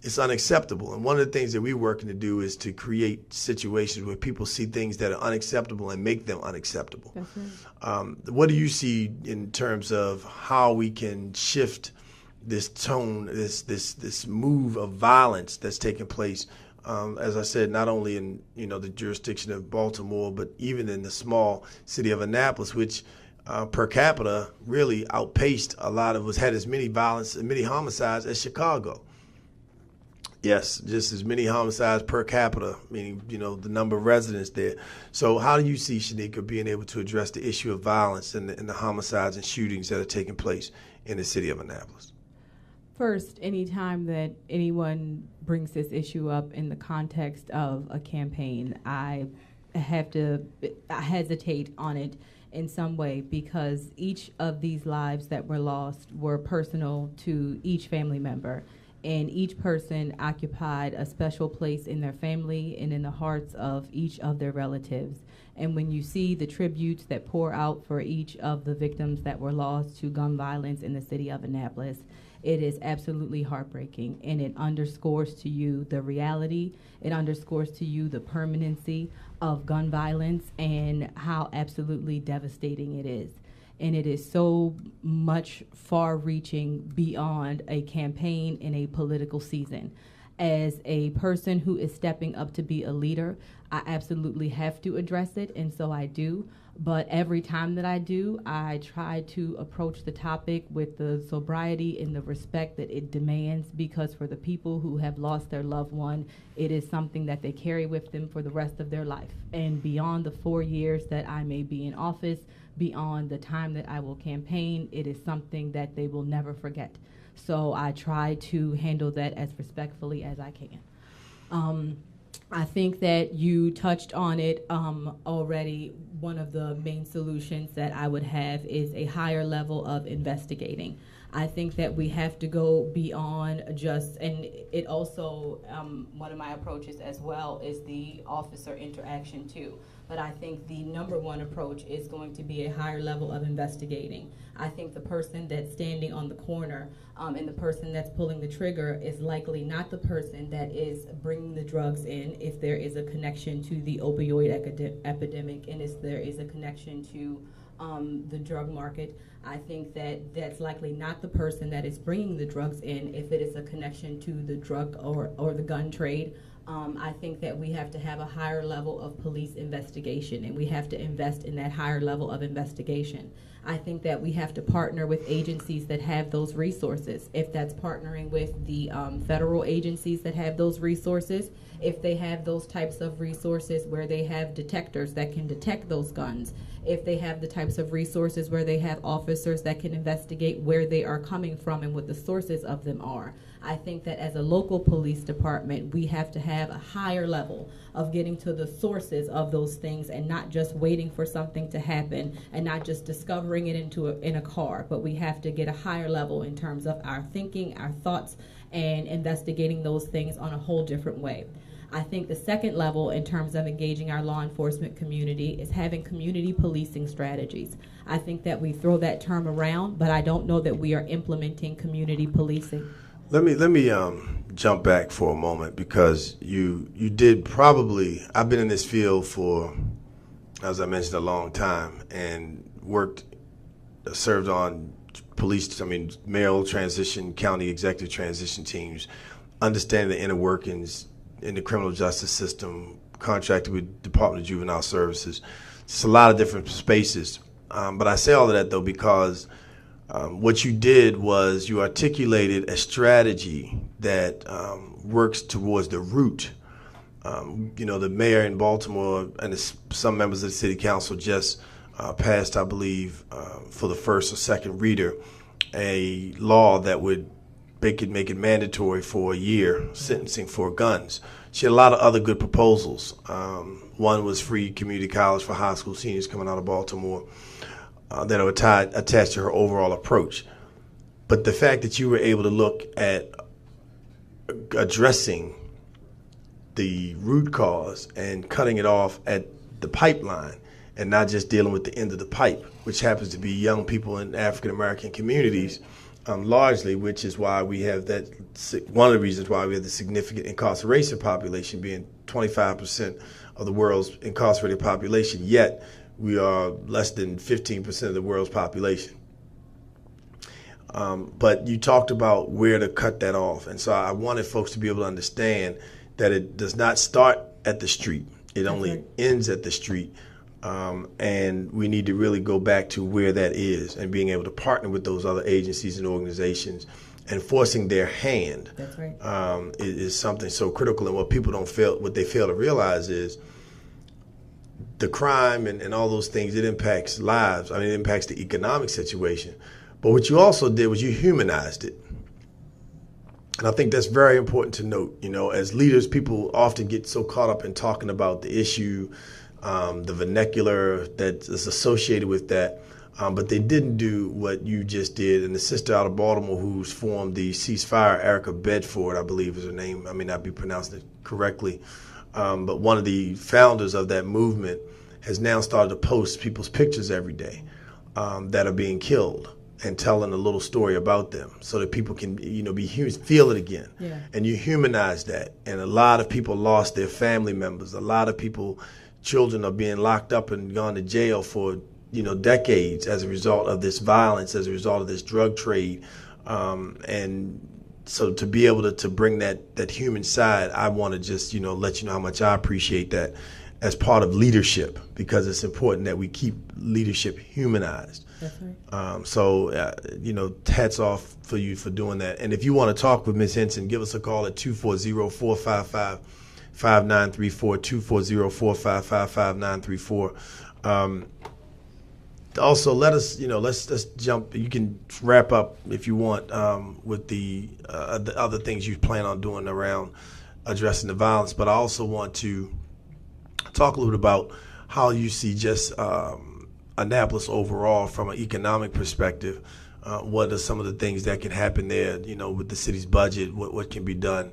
It's unacceptable. And one of the things that we're working to do is to create situations where people see things that are unacceptable and make them unacceptable. That's right. What do you see in terms of how we can shift this tone, this move of violence that's taking place? As I said, not only in the jurisdiction of Baltimore, but even in the small city of Annapolis, which per capita really outpaced had as many homicides as Chicago. Yes, just as many homicides per capita, meaning, the number of residents there. So how do you see, Shanika, being able to address the issue of violence and the homicides and shootings that are taking place in the city of Annapolis? First, anytime that anyone brings this issue up in the context of a campaign, I hesitate on it in some way, because each of these lives that were lost were personal to each family member. And each person occupied a special place in their family and in the hearts of each of their relatives. And when you see the tributes that pour out for each of the victims that were lost to gun violence in the city of Annapolis, It is absolutely heartbreaking, and it underscores to you the reality. It underscores to you the permanency of gun violence and how absolutely devastating it is. And it is so much far-reaching beyond a campaign in a political season. As a person who is stepping up to be a leader, I absolutely have to address it, and so I do. But every time that I do, I try to approach the topic with the sobriety and the respect that it demands, because for the people who have lost their loved one, it is something that they carry with them for the rest of their life. And beyond the 4 years that I may be in office, beyond the time that I will campaign, it is something that they will never forget. So I try to handle that as respectfully as I can. I think that you touched on it already. One of the main solutions that I would have is a higher level of investigating. I think that we have to go beyond just, and it also, one of my approaches as well is the officer interaction too. But I think the number one approach is going to be a higher level of investigating. I think the person that's standing on the corner and the person that's pulling the trigger is likely not the person that is bringing the drugs in, if there is a connection to the opioid epidemic and if there is a connection to the drug market. I think that that's likely not the person that is bringing the drugs in, if it is a connection to the drug or the gun trade. I think that we have to have a higher level of police investigation, and we have to invest in that higher level of investigation. I think that we have to partner with agencies that have those resources. If that's partnering with the federal agencies that have those resources, if they have those types of resources where they have detectors that can detect those guns, if they have the types of resources where they have officers that can investigate where they are coming from and what the sources of them are. I think that as a local police department, we have to have a higher level of getting to the sources of those things and not just waiting for something to happen and not just discovering it in a car, but we have to get a higher level in terms of our thinking, our thoughts, and investigating those things on a whole different way. I think the second level in terms of engaging our law enforcement community is having community policing strategies. I think that we throw that term around, but I don't know that we are implementing community policing. Let me jump back for a moment, because you did probably, I've been in this field for, as I mentioned, a long time, and served on mayoral transition, county executive transition teams, understanding the inner workings in the criminal justice system, contracted with Department of Juvenile Services. It's a lot of different spaces. But I say all of that, though, because what you did was you articulated a strategy that works towards the root. The mayor in Baltimore and some members of the city council just passed, I believe, for the first or second reader, a law that would make it mandatory for a year sentencing for guns. She had a lot of other good proposals. One was free community college for high school seniors coming out of Baltimore that are attached to her overall approach. But the fact that you were able to look at addressing the root cause and cutting it off at the pipeline and not just dealing with the end of the pipe, which happens to be young people in African American communities, largely, which is why we have that, one of the reasons why we have the significant incarceration population, being 25% of the world's incarcerated population, yet we are less than 15% of the world's population. But you talked about where to cut that off. And so I wanted folks to be able to understand that it does not start at the street. It only ends at the street. And we need to really go back to where that is and being able to partner with those other agencies and organizations and forcing their hand. That's right. Is something so critical. And what they fail to realize is the crime and all those things, it impacts lives. I mean, it impacts the economic situation. But what you also did was you humanized it. And I think that's very important to note. As leaders, people often get so caught up in talking about the issue, the vernacular that is associated with that, but they didn't do what you just did. And the sister out of Baltimore who's formed the Ceasefire, Erica Bedford, I believe is her name. I may not be pronouncing it correctly. But one of the founders of that movement has now started to post people's pictures every day that are being killed. and telling a little story about them so that people can, feel it again. Yeah. And you humanize that. And a lot of people lost their family members. A lot of people, children are being locked up and gone to jail for, decades as a result of this violence, as a result of this drug trade. And so to be able to bring that human side, I want to just, let you know how much I appreciate that as part of leadership, because it's important that we keep leadership humanized. That's right. Hats off for you for doing that. And if you want to talk with Ms. Henson, give us a call at 240-455-5934, 240-455-5934. Also, let us, let's jump. You can wrap up if you want with the other things you plan on doing around addressing the violence. But I also want to talk a little bit about how you see just Annapolis overall from an economic perspective. What are some of the things that can happen there, with the city's budget, what can be done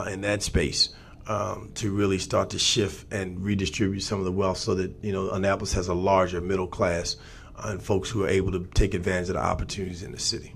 in that space to really start to shift and redistribute some of the wealth so that, Annapolis has a larger middle class and folks who are able to take advantage of the opportunities in the city.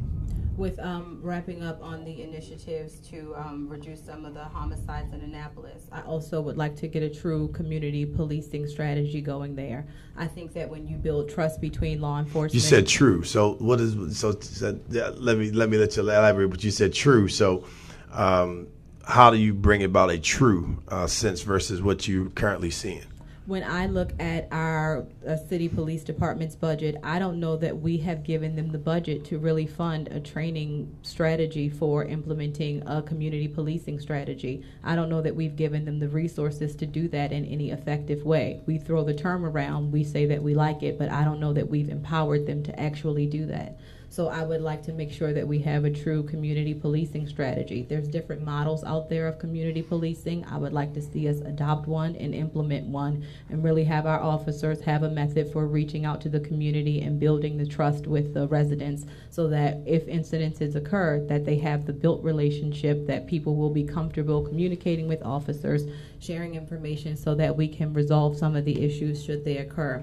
With wrapping up on the initiatives to reduce some of the homicides in Annapolis, I also would like to get a true community policing strategy going there. I think that when you build trust between law enforcement, you said true. So what is let me let you elaborate. But you said true. So how do you bring about a true sense versus what you're currently seeing? When I look at our city police department's budget, I don't know that we have given them the budget to really fund a training strategy for implementing a community policing strategy. I don't know that we've given them the resources to do that in any effective way. We throw the term around, we say that we like it, but I don't know that we've empowered them to actually do that. So I would like to make sure that we have a true community policing strategy. There's different models out there of community policing. I would like to see us adopt one and implement one and really have our officers have a method for reaching out to the community and building the trust with the residents so that if incidences occur, that they have the built relationship, that people will be comfortable communicating with officers, sharing information so that we can resolve some of the issues should they occur.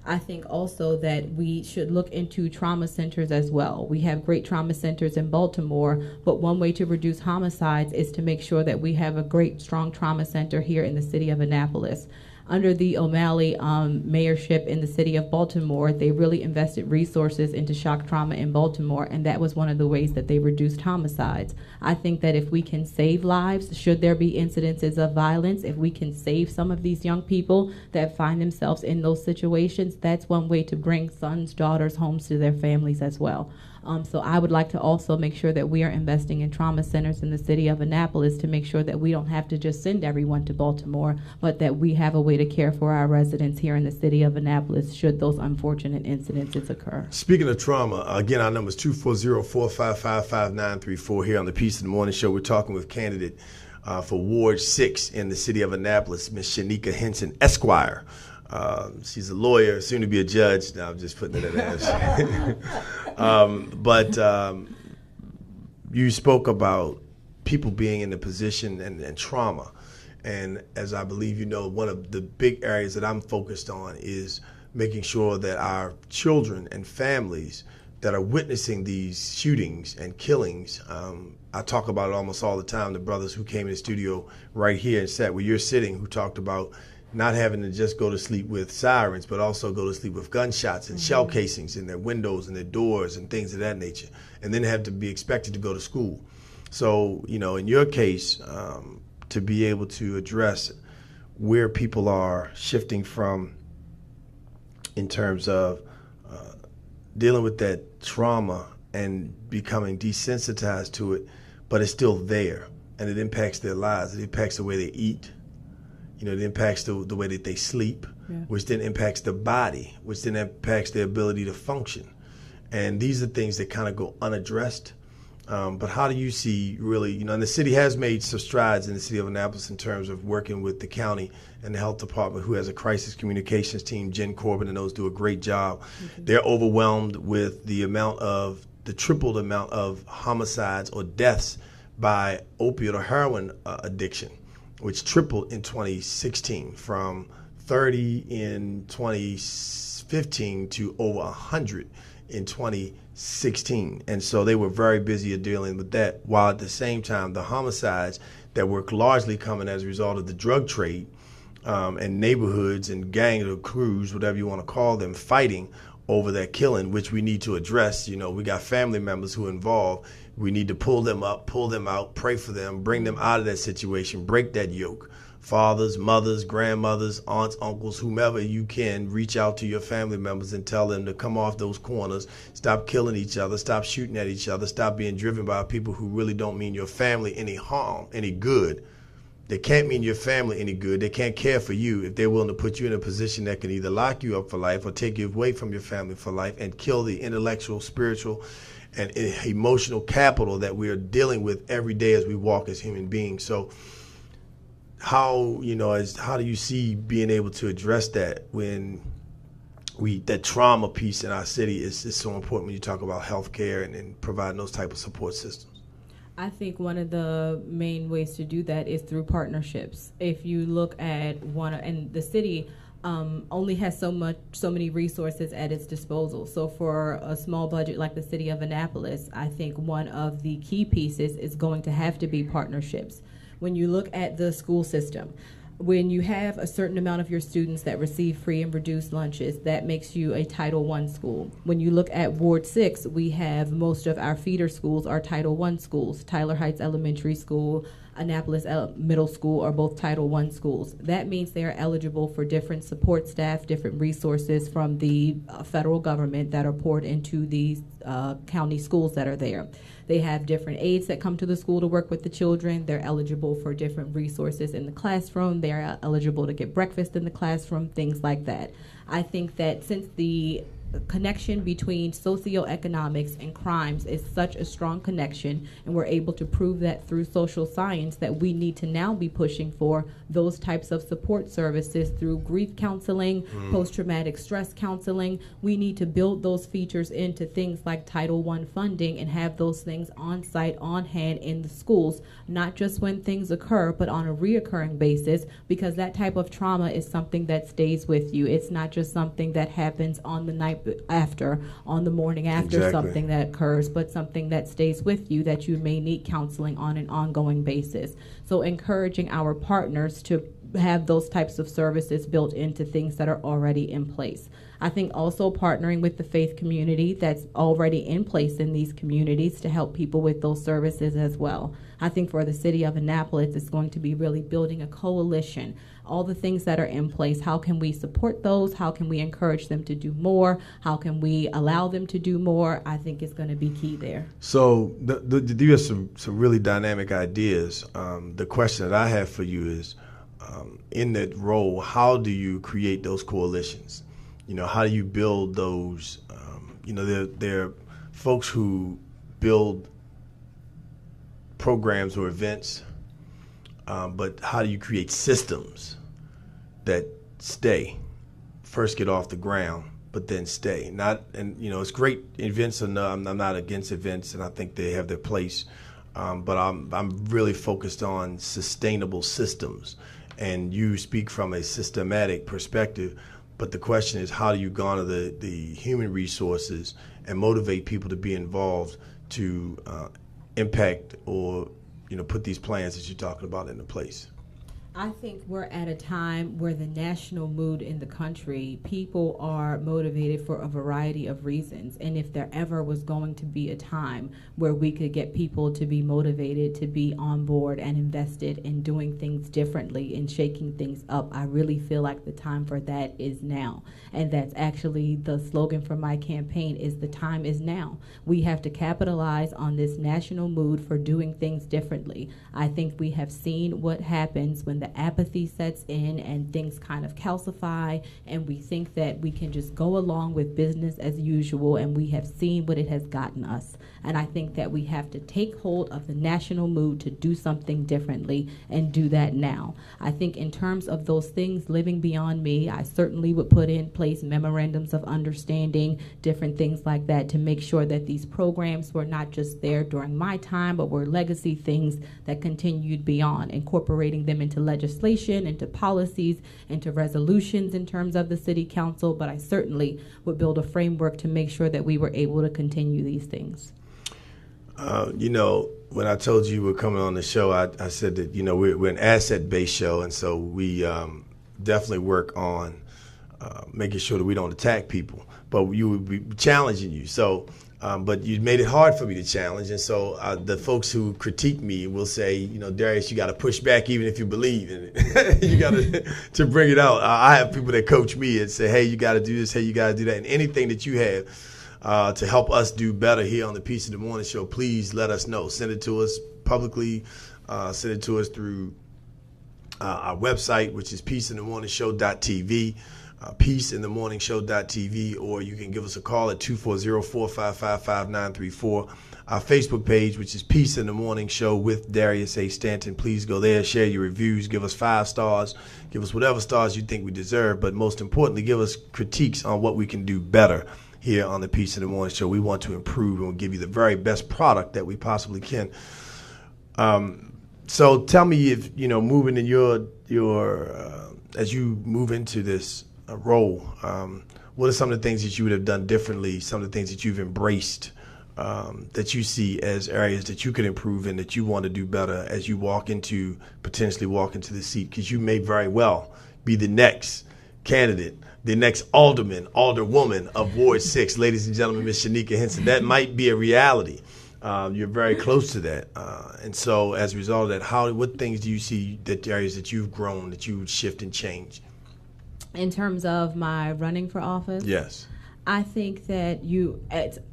I think also that we should look into trauma centers as well. We have great trauma centers in Baltimore, but one way to reduce homicides is to make sure that we have a great, strong trauma center here in the city of Annapolis. Under the O'Malley mayorship in the city of Baltimore, they really invested resources into shock trauma in Baltimore, and that was one of the ways that they reduced homicides. I think that if we can save lives, should there be incidences of violence, if we can save some of these young people that find themselves in those situations, that's one way to bring sons, daughters, homes to their families as well. So I would like to also make sure that we are investing in trauma centers in the city of Annapolis to make sure that we don't have to just send everyone to Baltimore, but that we have a way to care for our residents here in the city of Annapolis should those unfortunate incidences occur. Speaking of trauma, again, our number is 240-455-5934 here on the Peace of the Morning Show. We're talking with candidate for Ward 6 in the city of Annapolis, Ms. Shanika Henson, Esquire. She's a lawyer, soon to be a judge. Now I'm just putting it as. But you spoke about people being in the position and trauma. And as I believe you know, one of the big areas that I'm focused on is making sure that our children and families that are witnessing these shootings and killings, I talk about it almost all the time, the brothers who came in the studio right here and sat where you're sitting, who talked about not having to just go to sleep with sirens, but also go to sleep with gunshots and shell casings in their windows and their doors and things of that nature, and then have to be expected to go to school. So, in your case, to be able to address where people are shifting from in terms of dealing with that trauma and becoming desensitized to it, but it's still there, and it impacts their lives. It impacts the way they eat. It impacts the way that they sleep, which then impacts the body, which then impacts their ability to function. And these are things that kind of go unaddressed. But how do you see really, and the city has made some strides in the city of Annapolis in terms of working with the county and the health department, who has a crisis communications team. Jen Corbin and those do a great job. They're overwhelmed with the tripled amount of homicides or deaths by opiate or heroin addiction, which tripled in 2016 from 30 in 2015 to over 100 in 2016. 16. And so they were very busy dealing with that, while at the same time the homicides that were largely coming as a result of the drug trade and neighborhoods and gang or crews, whatever you want to call them, fighting over that killing, which we need to address. We got family members who are involved. We need to pull them up, pull them out, pray for them, bring them out of that situation, break that yoke. Fathers, mothers, grandmothers, aunts, uncles, whomever you can, reach out to your family members and tell them to come off those corners, stop killing each other, stop shooting at each other, stop being driven by people who really don't mean your family any harm, any good. They can't mean your family any good. They can't care for you if they're willing to put you in a position that can either lock you up for life or take you away from your family for life and kill the intellectual, spiritual, and emotional capital that we are dealing with every day as we walk as human beings. So how do you see being able to address that when that trauma piece in our city is so important when you talk about healthcare and providing those type of support systems? I think one of the main ways to do that is through partnerships. If you look at and the city only has so many resources at its disposal. So for a small budget like the city of Annapolis, I think one of the key pieces is going to have to be partnerships. When you look at the school system, when you have a certain amount of your students that receive free and reduced lunches, that makes you a Title I school. When you look at Ward 6, we have most of our feeder schools are Title I schools. Tyler Heights Elementary School, Annapolis Middle School are both Title I schools. That means they are eligible for different support staff, different resources from the federal government that are poured into these county schools that are there. They have different aides that come to the school to work with the children. They're eligible for different resources in the classroom. They're eligible to get breakfast in the classroom, things like that. I think that since the connection between socioeconomics and crimes is such a strong connection, and we're able to prove that through social science, that we need to now be pushing for those types of support services through grief counseling, post-traumatic stress counseling. We need to build those features into things like Title I funding and have those things on site, on hand in the schools, not just when things occur, but on a reoccurring basis, because that type of trauma is something that stays with you. It's not just something that happens on the night after, on the morning after something that occurs, but something that stays with you that you may need counseling on an ongoing basis. So encouraging our partners to have those types of services built into things that are already in place. I think also partnering with the faith community that's already in place in these communities to help people with those services as well. I think for the city of Annapolis, it's going to be really building a coalition. All the things that are in place, how can we support those? How can we encourage them to do more? How can we allow them to do more? I think it's going to be key there. So you have some really dynamic ideas. The question that I have for you is, in that role, how do you create those coalitions? How do you build those? There are folks who build programs or events, but how do you create systems that first get off the ground, but then stay? It's great events. I'm not against events, and I think they have their place, but I'm really focused on sustainable systems. And you speak from a systematic perspective, but the question is, how do you garner the human resources and motivate people to be involved to impact or put these plans that you're talking about into place? I think we're at a time where the national mood in the country, people are motivated for a variety of reasons. And if there ever was going to be a time where we could get people to be motivated to be on board and invested in doing things differently and shaking things up, I really feel like the time for that is now. And that's actually the slogan for my campaign, is the time is now. We have to capitalize on this national mood for doing things differently. I think we have seen what happens when the apathy sets in and things kind of calcify, and we think that we can just go along with business as usual, and we have seen what it has gotten us. And I think that we have to take hold of the national mood to do something differently and do that now. I think in terms of those things living beyond me, I certainly would put in place memorandums of understanding, different things like that, to make sure that these programs were not just there during my time, but were legacy things that continued beyond, incorporating them into legislation, into policies, into resolutions in terms of the city council, but I certainly would build a framework to make sure that we were able to continue these things. When I told you we're coming on the show, I said that, we're an asset-based show, and so we definitely work on making sure that we don't attack people. But you would be challenging you. So, but you made it hard for me to challenge. And so the folks who critique me will say, Darius, you got to push back even if you believe in it. You got to bring it out. I have people that coach me and say, hey, you got to do this. Hey, you got to do that. And anything that you have to help us do better here on the Peace in the Morning Show, please let us know. Send it to us publicly. Send it to us through our website, which is peaceinthemorningshow.tv. peaceinthemorningshow.tv, or you can give us a call at 240-455-5934. Our Facebook page, which is Peace in the Morning Show with Darius A. Stanton. Please go there, share your reviews, give us 5 stars, give us whatever stars you think we deserve, but most importantly, give us critiques on what we can do better here on the Peace in the Morning Show. We want to improve and we'll give you the very best product that we possibly can. So tell me, if moving in your as you move into this role, what are some of the things that you would have done differently, some of the things that you've embraced that you see as areas that you could improve in, that you want to do better as you potentially walk into the seat? Because you may very well be the next candidate, the next alderman, alderwoman of Ward 6. Ladies and gentlemen, Ms. Shanika Henson, that might be a reality. You're very close to that. And so as a result of that, what things do you see, that areas that you've grown, that you would shift and change? In terms of my running for office? Yes. I think that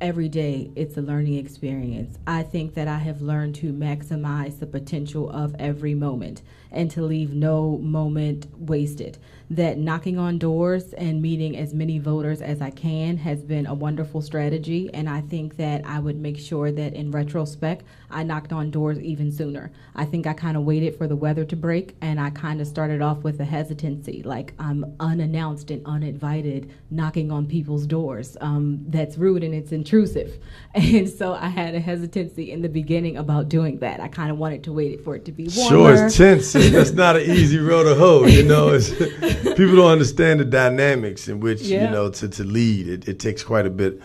every day it's a learning experience. I think that I have learned to maximize the potential of every moment and to leave no moment wasted. That knocking on doors and meeting as many voters as I can has been a wonderful strategy, and I think that I would make sure that in retrospect I knocked on doors even sooner. I think I kind of waited for the weather to break, and I kind of started off with a hesitancy, like I'm unannounced and uninvited knocking on people's doors. That's rude and it's intrusive. And so I had a hesitancy in the beginning about doing that. I kind of wanted to wait for it to be warmer. Sure, it's tense. That's not an easy road to hoe. People don't understand the dynamics in which, to lead. It takes quite a bit.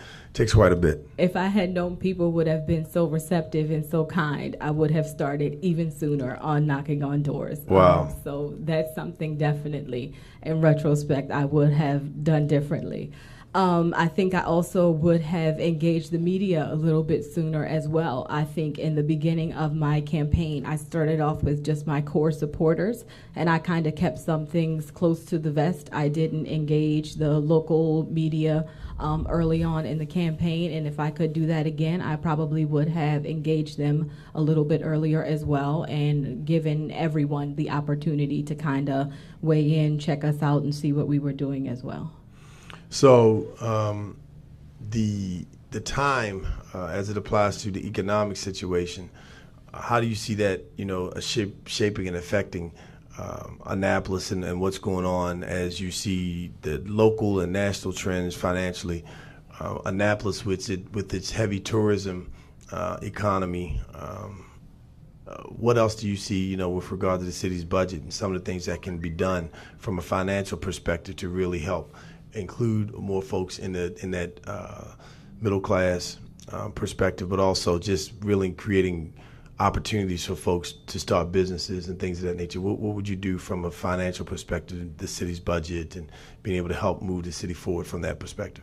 If I had known people would have been so receptive and so kind, I would have started even sooner on knocking on doors. Wow. So that's something definitely, in retrospect, I would have done differently. I think I also would have engaged the media a little bit sooner as well. I think in the beginning of my campaign, I started off with just my core supporters, and I kind of kept some things close to the vest. I didn't engage the local media early on in the campaign, and if I could do that again, I probably would have engaged them a little bit earlier as well and given everyone the opportunity to kind of weigh in, check us out, and see what we were doing as well. So the time as it applies to the economic situation, how do you see that shaping and affecting Annapolis and what's going on as you see the local and national trends financially? Annapolis with its heavy tourism economy, what else do you see with regard to the city's budget and some of the things that can be done from a financial perspective to really help include more folks in that middle class perspective, but also just really creating opportunities for folks to start businesses and things of that nature? What would you do from a financial perspective, the city's budget, and being able to help move the city forward from that perspective?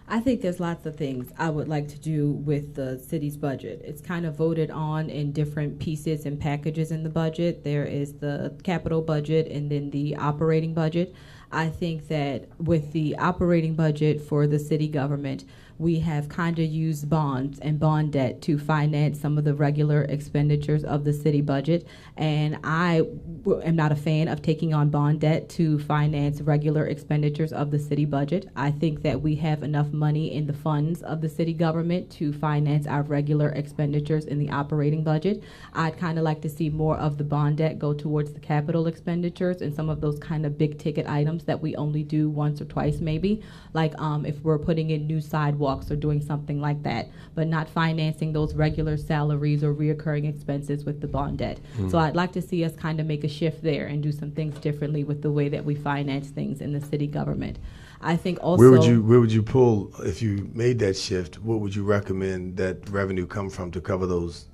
I think there's lots of things I would like to do with the city's budget. It's kind of voted on in different pieces and packages in the budget. There is the capital budget and then the operating budget. I think that with the operating budget for the city government, we have kind of used bonds and bond debt to finance some of the regular expenditures of the city budget. And I am not a fan of taking on bond debt to finance regular expenditures of the city budget. I think that we have enough money in the funds of the city government to finance our regular expenditures in the operating budget. I'd kind of like to see more of the bond debt go towards the capital expenditures and some of those kind of big ticket items items that we only do once or twice maybe, like if we're putting in new sidewalks or doing something like that, but not financing those regular salaries or reoccurring expenses with the bond debt. So I'd like to see us kind of make a shift there and do some things differently with the way that we finance things in the city government. I think also where would you pull, if you made that shift, what would you recommend that revenue come from to cover those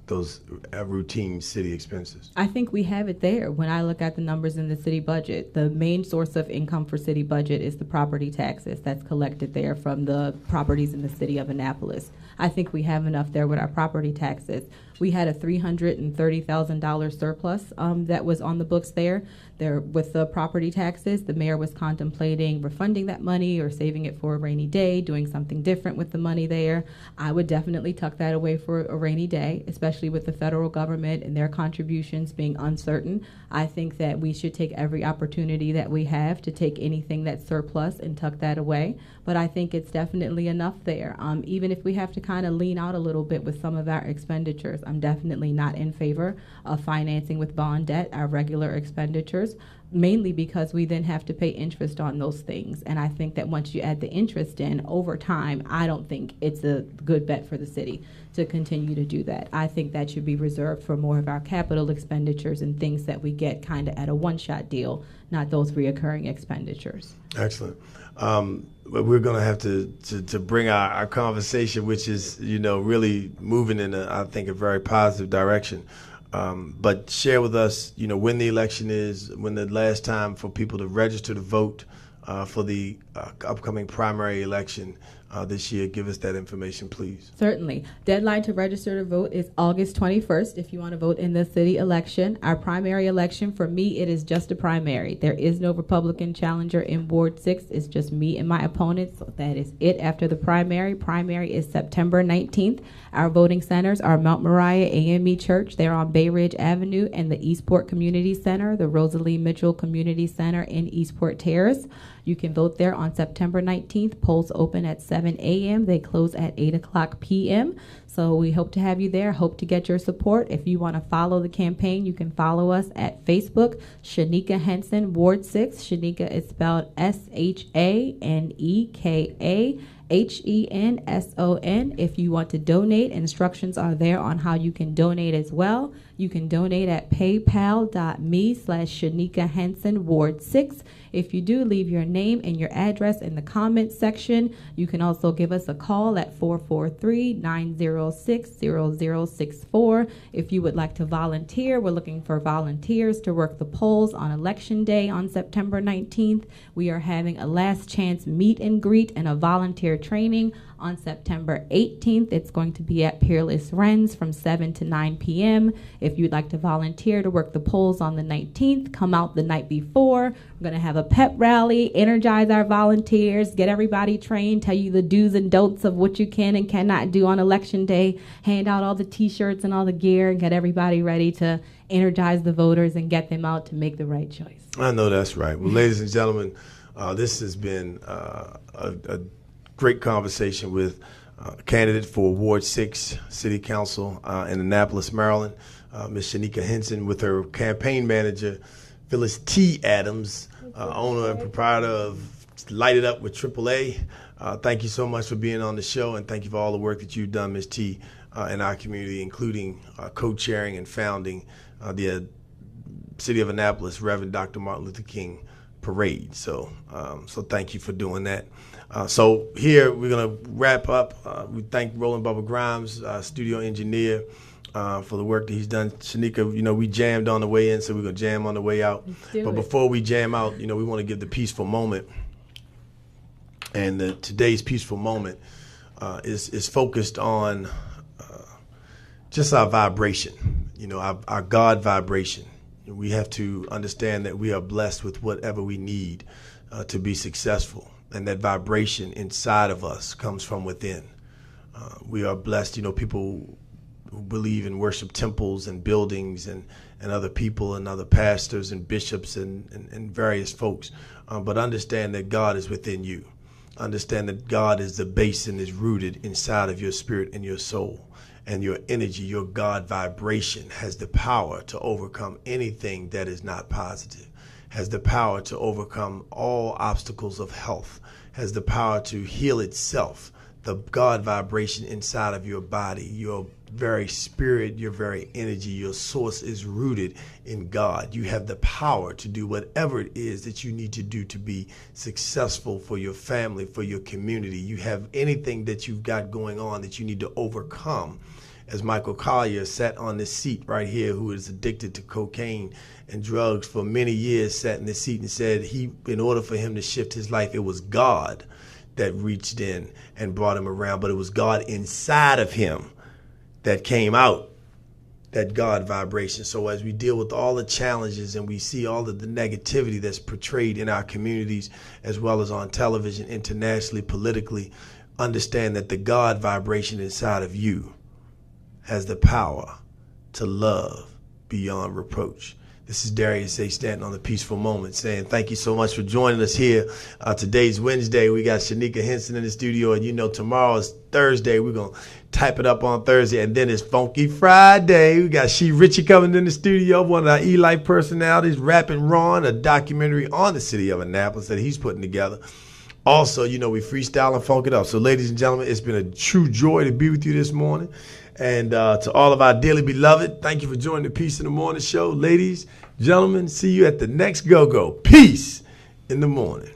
routine city expenses? I think we have it there. When I look at the numbers in the city budget, the main source of income for city budget is the property taxes that's collected there from the properties in the city of Annapolis. I think we have enough there with our property taxes. We had a $330,000 surplus that was on the books there. With the property taxes, the mayor was contemplating refunding that money or saving it for a rainy day, doing something different with the money there. I would definitely tuck that away for a rainy day, especially with the federal government and their contributions being uncertain. I think that we should take every opportunity that we have to take anything that's surplus and tuck that away. But I think it's definitely enough there. Even if we have to kind of lean out a little bit with some of our expenditures, I'm definitely not in favor of financing with bond debt our regular expenditures, mainly because we then have to pay interest on those things. And I think that once you add the interest in over time, I don't think it's a good bet for the city to continue to do that. I think that should be reserved for more of our capital expenditures and things that we get kind of at a one-shot deal, not those reoccurring expenditures. Excellent. But we're going to have to bring our conversation, which is, really moving in I think, a very positive direction. But share with us, when the election is, when the last time for people to register to vote for the upcoming primary election this year. Give us that information, please. Certainly. Deadline to register to vote is August 21st if you want to vote in the city election. Our primary election, for me, it is just a primary. There is no Republican challenger in Ward 6. It's just me and my opponents. So that is it after the primary. Primary is September 19th. Our voting centers are Mount Moriah AME Church. They're on Bay Ridge Avenue, and the Eastport Community Center, the Rosalie Mitchell Community Center in Eastport Terrace. You can vote there on September 19th. Polls open at 7 a.m. They close at 8 o'clock p.m. So we hope to have you there. Hope to get your support. If you want to follow the campaign, you can follow us at Facebook, Shanika Henson, Ward 6. Shanika is spelled ShaneKaHenson. If you want to donate, instructions are there on how you can donate as well. You can donate at paypal.me/Shanika Henson, Ward 6. If you do, leave your name and your address in the comments section. You can also give us a call at 443-906-0064. If you would like to volunteer, we're looking for volunteers to work the polls on Election Day on September 19th. We are having a last chance meet and greet and a volunteer training on September 18th. It's going to be at Peerless Wrens from 7 to 9 p.m. If you'd like to volunteer to work the polls on the 19th, come out the night before. We're going to have a pep rally, energize our volunteers, get everybody trained, tell you the do's and don'ts of what you can and cannot do on Election Day, hand out all the T-shirts and all the gear, and get everybody ready to energize the voters and get them out to make the right choice. I know that's right. Well, ladies and gentlemen, this has been a great conversation with candidate for Ward 6 City Council in Annapolis, Maryland, Ms. Shanika Henson, with her campaign manager, Phyllis T. Adams, owner and proprietor of Light It Up with AAA. Thank you so much for being on the show, and thank you for all the work that you've done, Ms. T., in our community, including co-chairing and founding the City of Annapolis Reverend Dr. Martin Luther King Parade. So thank you for doing that. So here we're going to wrap up. We thank Roland Bubba Grimes, studio engineer, for the work that he's done. Shanika, we jammed on the way in, so we're going to jam on the way out. But before we jam out, we want to give the peaceful moment. And today's peaceful moment is focused on just our vibration, our God vibration. We have to understand that we are blessed with whatever we need to be successful. And that vibration inside of us comes from within. We are blessed, people who believe and worship temples and buildings and other people and other pastors and bishops and various folks. But understand that God is within you. Understand that God is the base and is rooted inside of your spirit and your soul. And your energy, your God vibration has the power to overcome anything that is not positive, has the power to overcome all obstacles of health, has the power to heal itself. The God vibration inside of your body, your very spirit, your very energy, your source is rooted in God. You have the power to do whatever it is that you need to do to be successful for your family, for your community. You have anything that you've got going on that you need to overcome. As Michael Collier sat on this seat right here, who is addicted to cocaine and drugs for many years, sat in this seat and said in order for him to shift his life, it was God that reached in and brought him around, but it was God inside of him that came out, that God vibration. So as we deal with all the challenges and we see all of the negativity that's portrayed in our communities, as well as on television, internationally, politically, understand that the God vibration inside of you has the power to love beyond reproach. This is Darius A. Stanton on the Peaceful Moment saying thank you so much for joining us here. Today's Wednesday. We got Shanika Henson in the studio, and you know tomorrow is Thursday. We're going to type it up on Thursday, and then it's Funky Friday. We got She Richie coming in the studio, one of our E-Life personalities, Rapping Ron, a documentary on the city of Annapolis that he's putting together. Also, you know, we freestyle and funk it up. So ladies and gentlemen, it's been a true joy to be with you this morning. And to all of our dearly beloved, thank you for joining the Peace in the Morning show. Ladies, gentlemen, see you at the next go-go. Peace in the morning.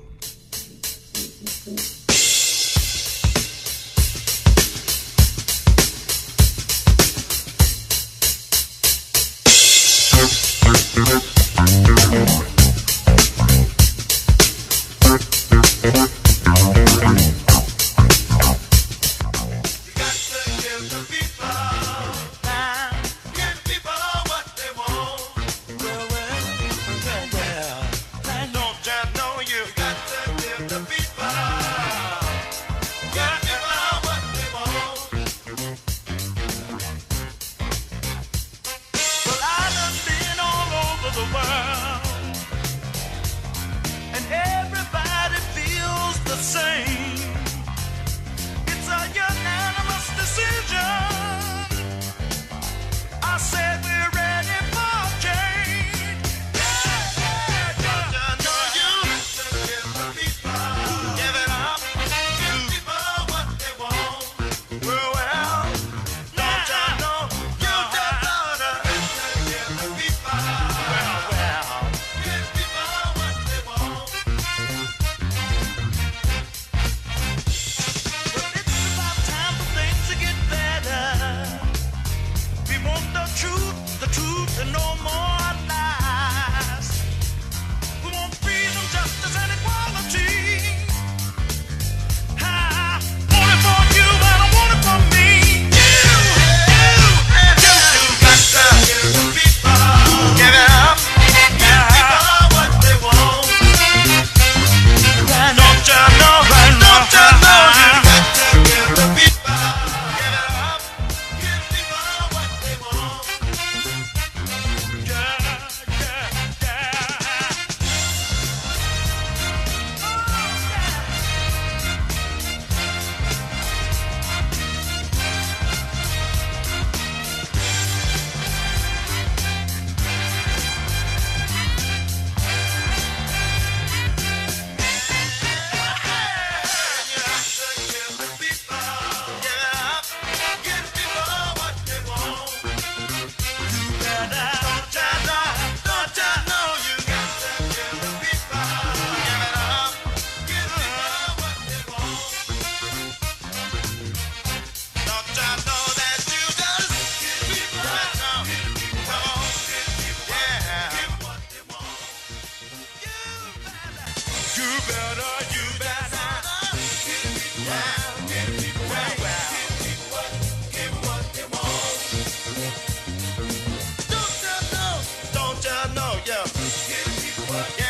Don't you know, yeah.